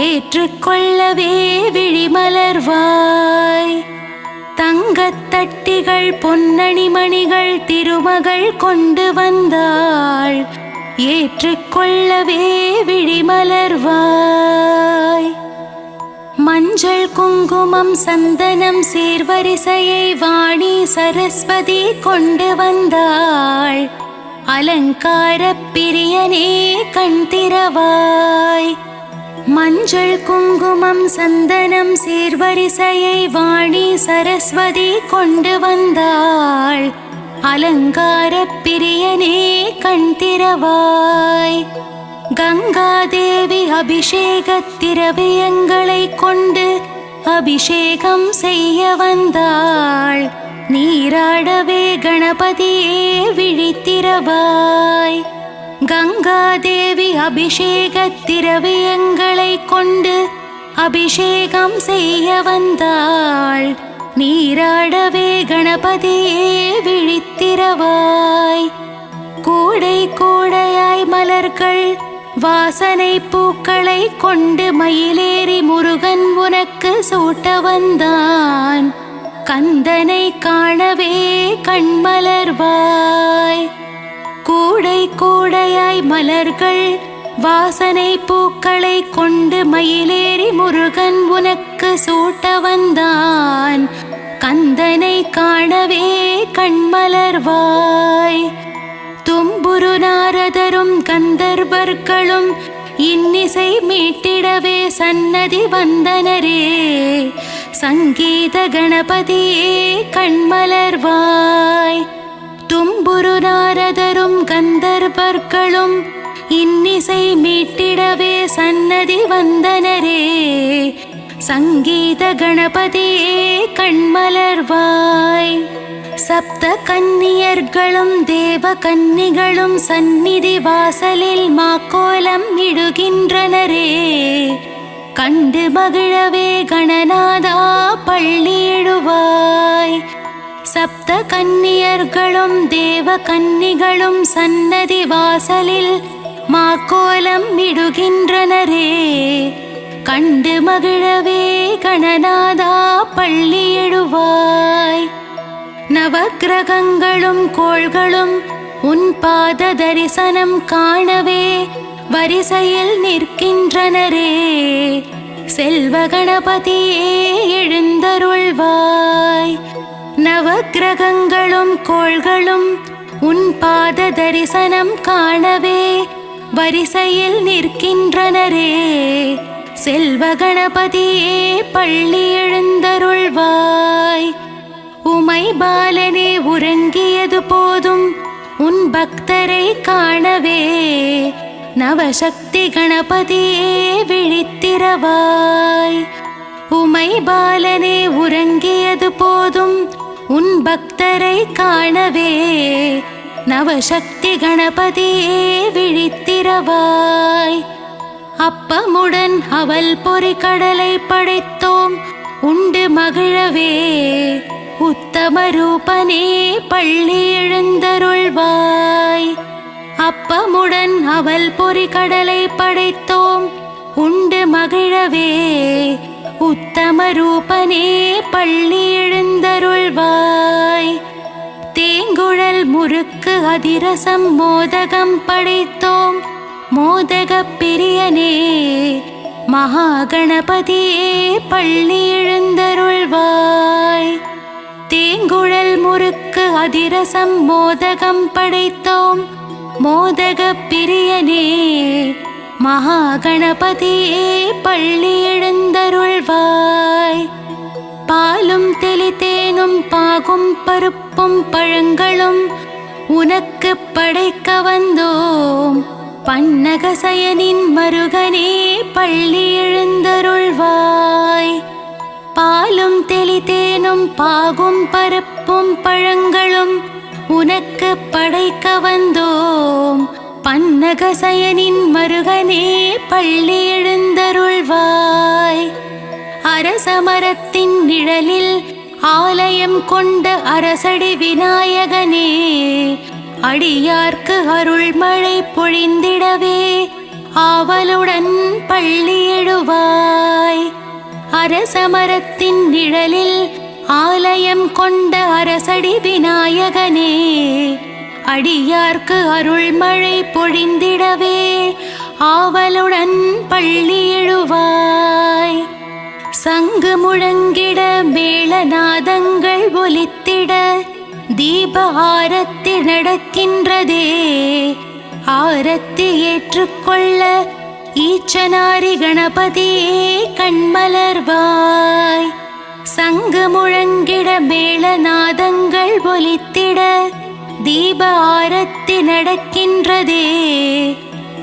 ஏற்றுக்கொள்ளவே விழிமலர்வாய். தங்கத்தட்டிகள் பொன்னணி மணிகள் திருமகள் கொண்டு வந்தாள் ஏற்றுக்கொள்ளவே விழிமலர்வாய். மஞ்சள் குங்குமம் சந்தனம் சீர்வரிசையை வாணி சரஸ்வதி கொண்டு வந்தாள் அலங்கார பிரியனே கண் திறவாய். மஞ்சள் குங்குமம் சந்தனம் சீர்வரிசையை வாணி சரஸ்வதி கொண்டு வந்தாள் அலங்கார பிரியனே கண் திறவாய். கங்காதேவி அபிஷேக திரவியங்களை கொண்டு அபிஷேகம் செய்ய வந்தாள் நீராடவே கணபதியே விழித்திரவாய். கங்காதேவி அபிஷேக திரவியங்களை கொண்டு அபிஷேகம் செய்ய வந்தாள் நீராடவே கணபதியே விழித்திரவாய். கூடை கூடையாய் மலர்கள் வாசனை பூக்களை கொண்டு மயிலேறி முருகன் உனக்கு சூட்ட வந்தான் கந்தனை காணவே கண்மலர்வாய். கூடை கூடையாய் மலர்கள் வாசனை பூக்களை கொண்டு மயிலேறி முருகன் உனக்கு சூட்ட வந்தான் கந்தனை காணவே கண்மலர்வாய். தும்புரு நாரதரும் கந்தர்வர்களும் இன்னிசை மீட்டிடவே சன்னதி வந்தனரே சங்கீத கணபதியே கண்மலர்வாய். தும்புரு நாரதரும் கந்தர்வர்களும் இன்னிசை மீட்டிடவே சன்னதி வந்தனரே. சங்கீத கணபதியே கண்மலர்வாய். சப்த கன்னியர்களும் தேவ கன்னிகளும் சந்நிதி வாசலில் மாக்கோலம் இடுகின்றனரே. கண்டு மகிழவே கணநாதா பள்ளியிடுவாய். சப்த கன்னியர்களும் தேவ கன்னிகளும் சன்னதி வாசலில் மாக்கோலம் இடுகின்றனரே. கண்டு மகிழவே கணநாதா பள்ளியிடுவாய். நவக்கிரகங்களும் கோள்களும் உன் பாத தரிசனம் காணவே வரிசையில் நிற்கின்றனரே. செல்வ கணபதியே எழுந்தருள்வாய். நவக்கிரகங்களும் கோள்களும் உன் பாத தரிசனம் காணவே வரிசையில் நிற்கின்றனரே. செல்வ கணபதியே பள்ளி எழுந்தருள்வாய். உமை பாலனே உறங்கியது போதும் உன் பக்தரை காணவே. நவசக்தி கணபதியே விழித்திரவாய். உமை பாலனே உறங்கியது போதும் உன் பக்தரை காணவே. நவசக்தி கணபதியே விழித்திரவாய். அப்பமுடன் அவல் பொறி கடலை படைத்தோம் உண்டு மகிழவே. உத்தம ரூபனே பள்ளி எழுந்தருள்வாய். அப்பமுடன் அவல் பொறி கடலை படைத்தோம் உண்டு மகிழவே. உத்தம ரூபனே பள்ளி எழுந்தருள்வாய். தேங்குழல் முறுக்கு அதிரசம் மோதகம் படைத்தோம் மோதக பிரியனே. மகாகணபதியே பள்ளி எழுந்தருள்வாய். தேங்குழல் முறுக்கு அதிரசம் மோதகம் படைத்தோம் மோதக பிரியனே. மகாகணபதியே பள்ளி எழுந்தருள்வாய். பாலும் தெளித்தேனும் பாகும் பருப்பும் பழங்களும் உனக்கு படைக்க வந்தோம். பன்னகசயனின் மருகனே பள்ளி எழுந்தருள்வாய். பாலும் தெளித்தேனும் பாகும் பருப்பும் பழங்களும் உனக்கு படைக்க வந்தோம். பன்னகசயனின் மருகனே பள்ளி எழுந்தருள்வாய். அரசமரத்தின் நிழலில் ஆலயம் கொண்ட அரசடி விநாயகனே. அடியார்க்கு அருள்மழை பொழிந்திடவே ஆவலுடன் பள்ளி எழுவாய். அரசமரத்தின் நிழலில் ஆலயம் கொண்ட அரசடி விநாயகனே. அடியார்க்கு அருள்மழை பொழிந்திடவே ஆவலுடன் பள்ளி எழுவாய். சங்கு முழங்கிட மேளநாதங்கள் ஒலித்திட தீப ஆரத்தி நடக்கின்றதே. ஆரத்தி ஏற்றுக்கொள்ள ஈச்சனாரி கணபதியே கண்மலர்வாய். சங்கு முழங்கிட மேளநாதங்கள் ஒலித்திட தீப ஆரத்தி நடக்கின்றதே.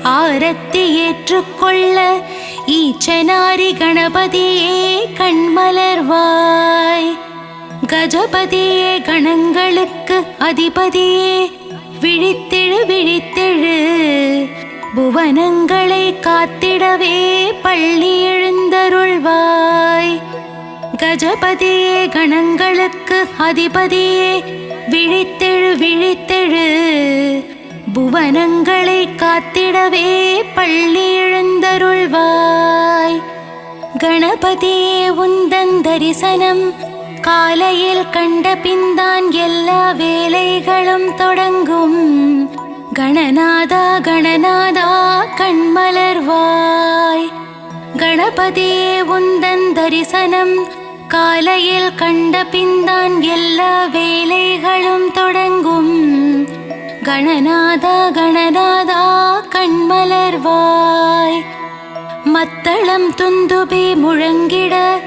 ஆரத்தி ஏற்றுக்கொள்ள ஈச்சனாரி கணபதியே கண்மலர்வாய். கஜபதியே கணங்களுக்கு அதிபதியே விழித்தெழு விழித்தெழு. புவனங்களை காத்திடவே பள்ளி எழுந்தருள்வாய். கஜபதியே கணங்களுக்கு அதிபதியே விழித்தெழு விழித்தெழு. புவனங்களை காத்திடவே பள்ளி எழுந்தருள்வாய். கணபதியே உந்தன் தரிசனம் காலையில் கண்ட பின்தான் எல்லா வேலைகளும் தொடங்கும். கணநாதா கணநாதா கண்மலர்வாய். கணபதியே உந்தன் தரிசனம் காலையில் கண்ட பின்தான் எல்லா வேலைகளும் தொடங்கும். கணநாதா கணநாதா கண்மலர்வாய். மத்தளம் துந்துபி முழங்கிட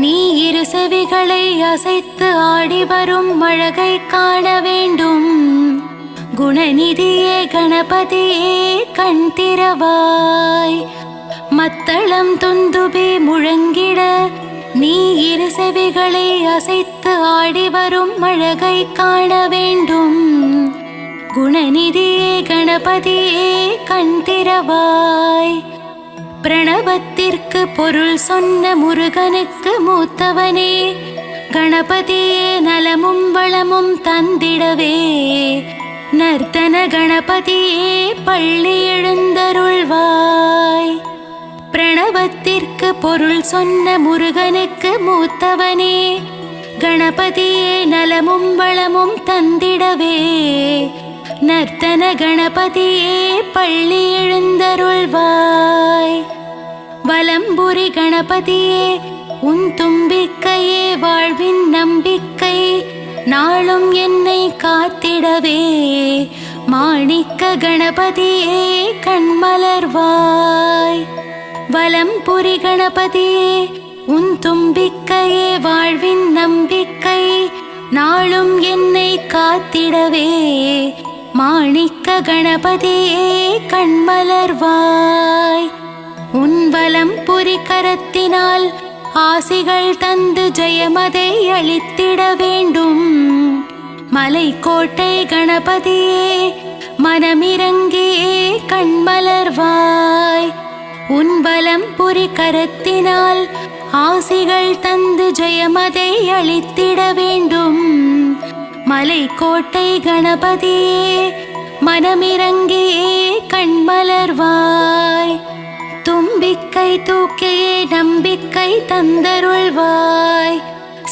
நீ இரு செவிகளை அசைத்து ஆடி வரும் அழகை காண வேண்டும். குணநிதியே கணபதியே கண் திறவாய். மத்தளம் துந்துபி முழங்கிட நீ இரு செவிகளை அசைத்து ஆடி வரும் அழகை காண வேண்டும். குணநிதியே கணபதியே கண் திறவாய். பிரணவத்திற்கு பொருள் சொன்ன முருகனுக்கு மூத்தவனே கணபதியே நலமும் வளமும் தந்திடவே. நர்த்தன கணபதியே பள்ளி எழுந்தருள்வாய். பிரணவத்திற்கு பொருள் சொன்ன முருகனுக்கு மூத்தவனே கணபதியே நலமும் வளமும் தந்திடவே. நர்த்தன கணபதியே பள்ளி எழுந்தருள்வாய். வலம்புரி கணபதியே உன் தும்பிக்கையே வாழ்வின் நம்பிக்கை. நாளும் என்னை காத்திடவே. மாணிக்க கணபதியே கண்மலர்வாய். வலம்புரி கணபதியே உன் தும்பிக்கையே வாழ்வின் நம்பிக்கை. நாளும் என்னை காத்திடவே. மாணிக்க கணபதியே கண்மலர்வாய். உன் வலம்புரி கரத்தினால் ஆசிகள் தந்து ஜெயமதை அளித்திட வேண்டும். மலைக்கோட்டை கணபதியே மனமிறங்கியே கண்மலர்வாய். உன் வலம்புரி கரத்தினால் ஆசிகள் தந்து ஜெயமதை அளித்திட வேண்டும். மலைக்கோட்டை கணபதியே மனமிறங்கியே கண்மலர்வாய். தும்பிக்கை தூக்கியே நம்பிக்கை தந்தருள்வாய்.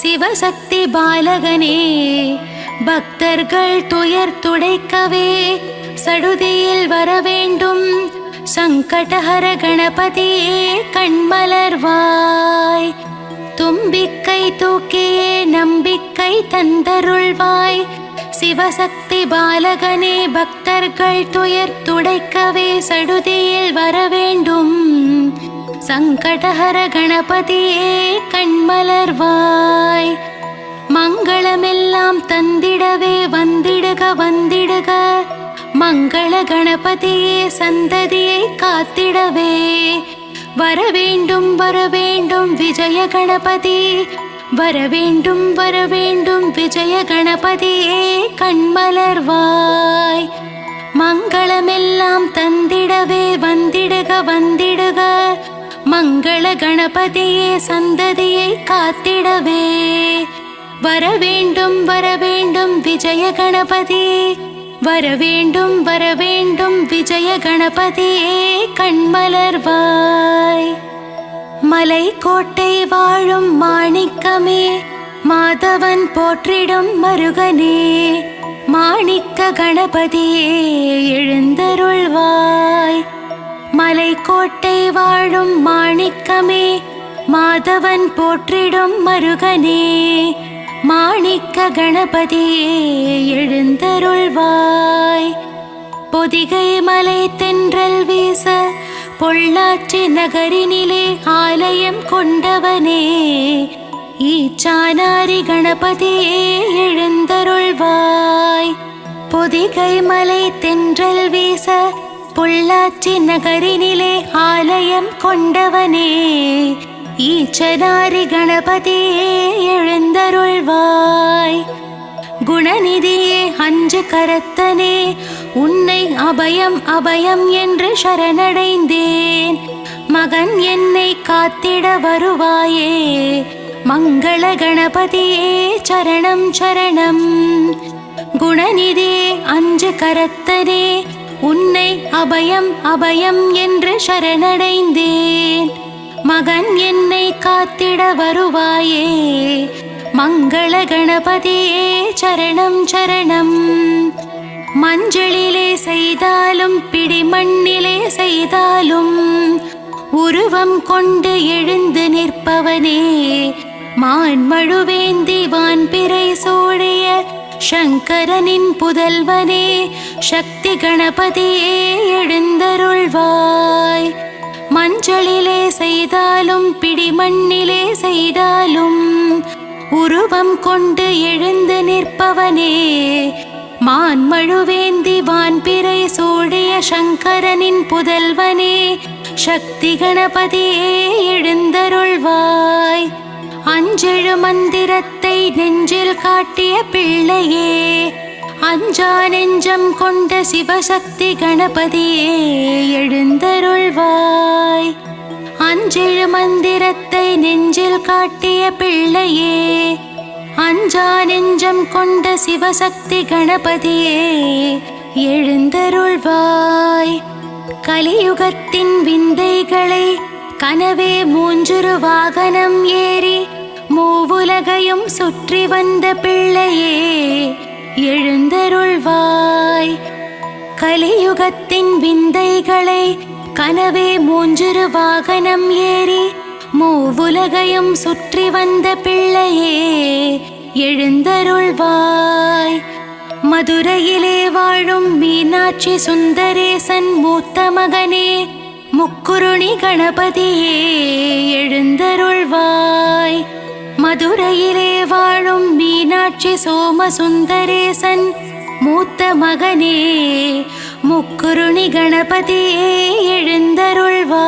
சிவசக்தி பாலகனே பக்தர்கள் துயர் துடைக்கவே சடுதியில் வர வேண்டும். சங்கடஹர கணபதியே கண்மலர்வாய். தும்பிக்கை தூக்கியே நம்பிக்கை தந்தருள்வாய். சிவசக்தி பாலகனே பக்தர்கள் துயர் துடைக்கவே சடுதியில் வர வேண்டும். சங்கடஹர கணபதியே கண்மலர்வாய். மங்களமெல்லாம் தந்திடவே வந்திடுக வந்திடுக. மங்கள கணபதியே சந்ததியை காத்திடவே. வரவேண்டும் வரவேண்டும் விஜய கணபதி. வரவேண்டும் வரவேண்டும் விஜய கணபதியே கண்மலர்வாய். மங்களமெல்லாம் தந்திடவே வந்திடுக வந்திடுக. மங்கள கணபதியே சந்ததியை காத்திடவே. வரவேண்டும் வரவேண்டும் விஜய கணபதி. வரவேண்டும் வரவேண்டும் விஜய கணபதியே கண்மலர்வாய். மலைக்கோட்டை வாழும் மாணிக்கமே மாதவன் போற்றிடும் மருகனே. மாணிக்க கணபதியே எழுந்தருள்வாய். மலைக்கோட்டை வாழும் மாணிக்கமே மாதவன் போற்றிடும் மருகனே. மாணிக்க கணபதியே எழுந்தருள்வாய். பொதிகை மலை தென்றல் வீச பொள்ளாச்சி நகரினிலே ஆலயம் கொண்டவனே. ஈச்சானாரி கணபதியே எழுந்தருள்வாய். பொதிகை மலை தென்றல் வீச பொள்ளாச்சி நகரினிலே ஆலயம் கொண்டவனே. ஈச்சனாரி கணபதியே எழுந்தருள்வாய். குணநிதியே அஞ்சு கரத்தனே உன்னை அபயம் அபயம் என்று சரணடைந்தேன். மகன் என்னை காத்திட வருவாயே. மங்கள கணபதியே சரணம் சரணம். குணநிதியே அஞ்சு கரத்தனே உன்னை அபயம் அபயம் என்று சரணடைந்தேன். மகன் என்னை காத்திட வருவாயே. மங்கள கணபதியே சரணம் சரணம். மஞ்சளிலே செய்தாலும் பிடி மண்ணிலே செய்தாலும் உருவம் கொண்டு எழுந்து நிற்பவனே. மான்மழுவேந்தி வான்பிறை சூழிய சங்கரனின் புதல்வனே. சக்தி கணபதியே எழுந்தருள்வாய். மஞ்சளிலே செய்தாலும் பிடிமண்ணிலே செய்தாலும் உருவம் கொண்டு எழுந்து நிற்பவனே, மான்மழுவேந்தி வான்பிறை சூடிய சங்கரனின் புதல்வனே, சக்தி கணபதியே எழுந்தருள்வாய். அஞ்செழு மந்திரத்தை நெஞ்சில் காட்டிய பிள்ளையே, அஞ்சா நெஞ்சம் கொண்ட சிவசக்தி கணபதியே எழுந்தருள்வாய். அஞ்செழு மந்திரத்தை நெஞ்சில் காட்டிய பிள்ளையே, அஞ்சா நெஞ்சம் கொண்ட சிவசக்தி கணபதியே எழுந்தருள்வாய். கலியுகத்தின் விந்தைகளை கனவே மூஞ்சுரு வாகனம் ஏறி மூவுலகையும் சுற்றி வந்த பிள்ளையே எழுந்தருள்வாய். கலியுகத்தின் விந்தைகளை கனவே மூஞ்சுரு வாகனம் ஏறி மூவுலகையும் சுற்றி வந்த பிள்ளையே எழுந்தருள்வாய். மதுரையிலே வாழும் மீனாட்சி சுந்தரேசன் மூத்த மகனே, முக்குருணி கணபதியே எழுந்தருள்வாய். மதுரையிலே வாழும் மீனாட்சி சோமசுந்தரேசன் மூத்த மகனே, முக்குருணி கணபதியே எழுந்தருள்வாய்.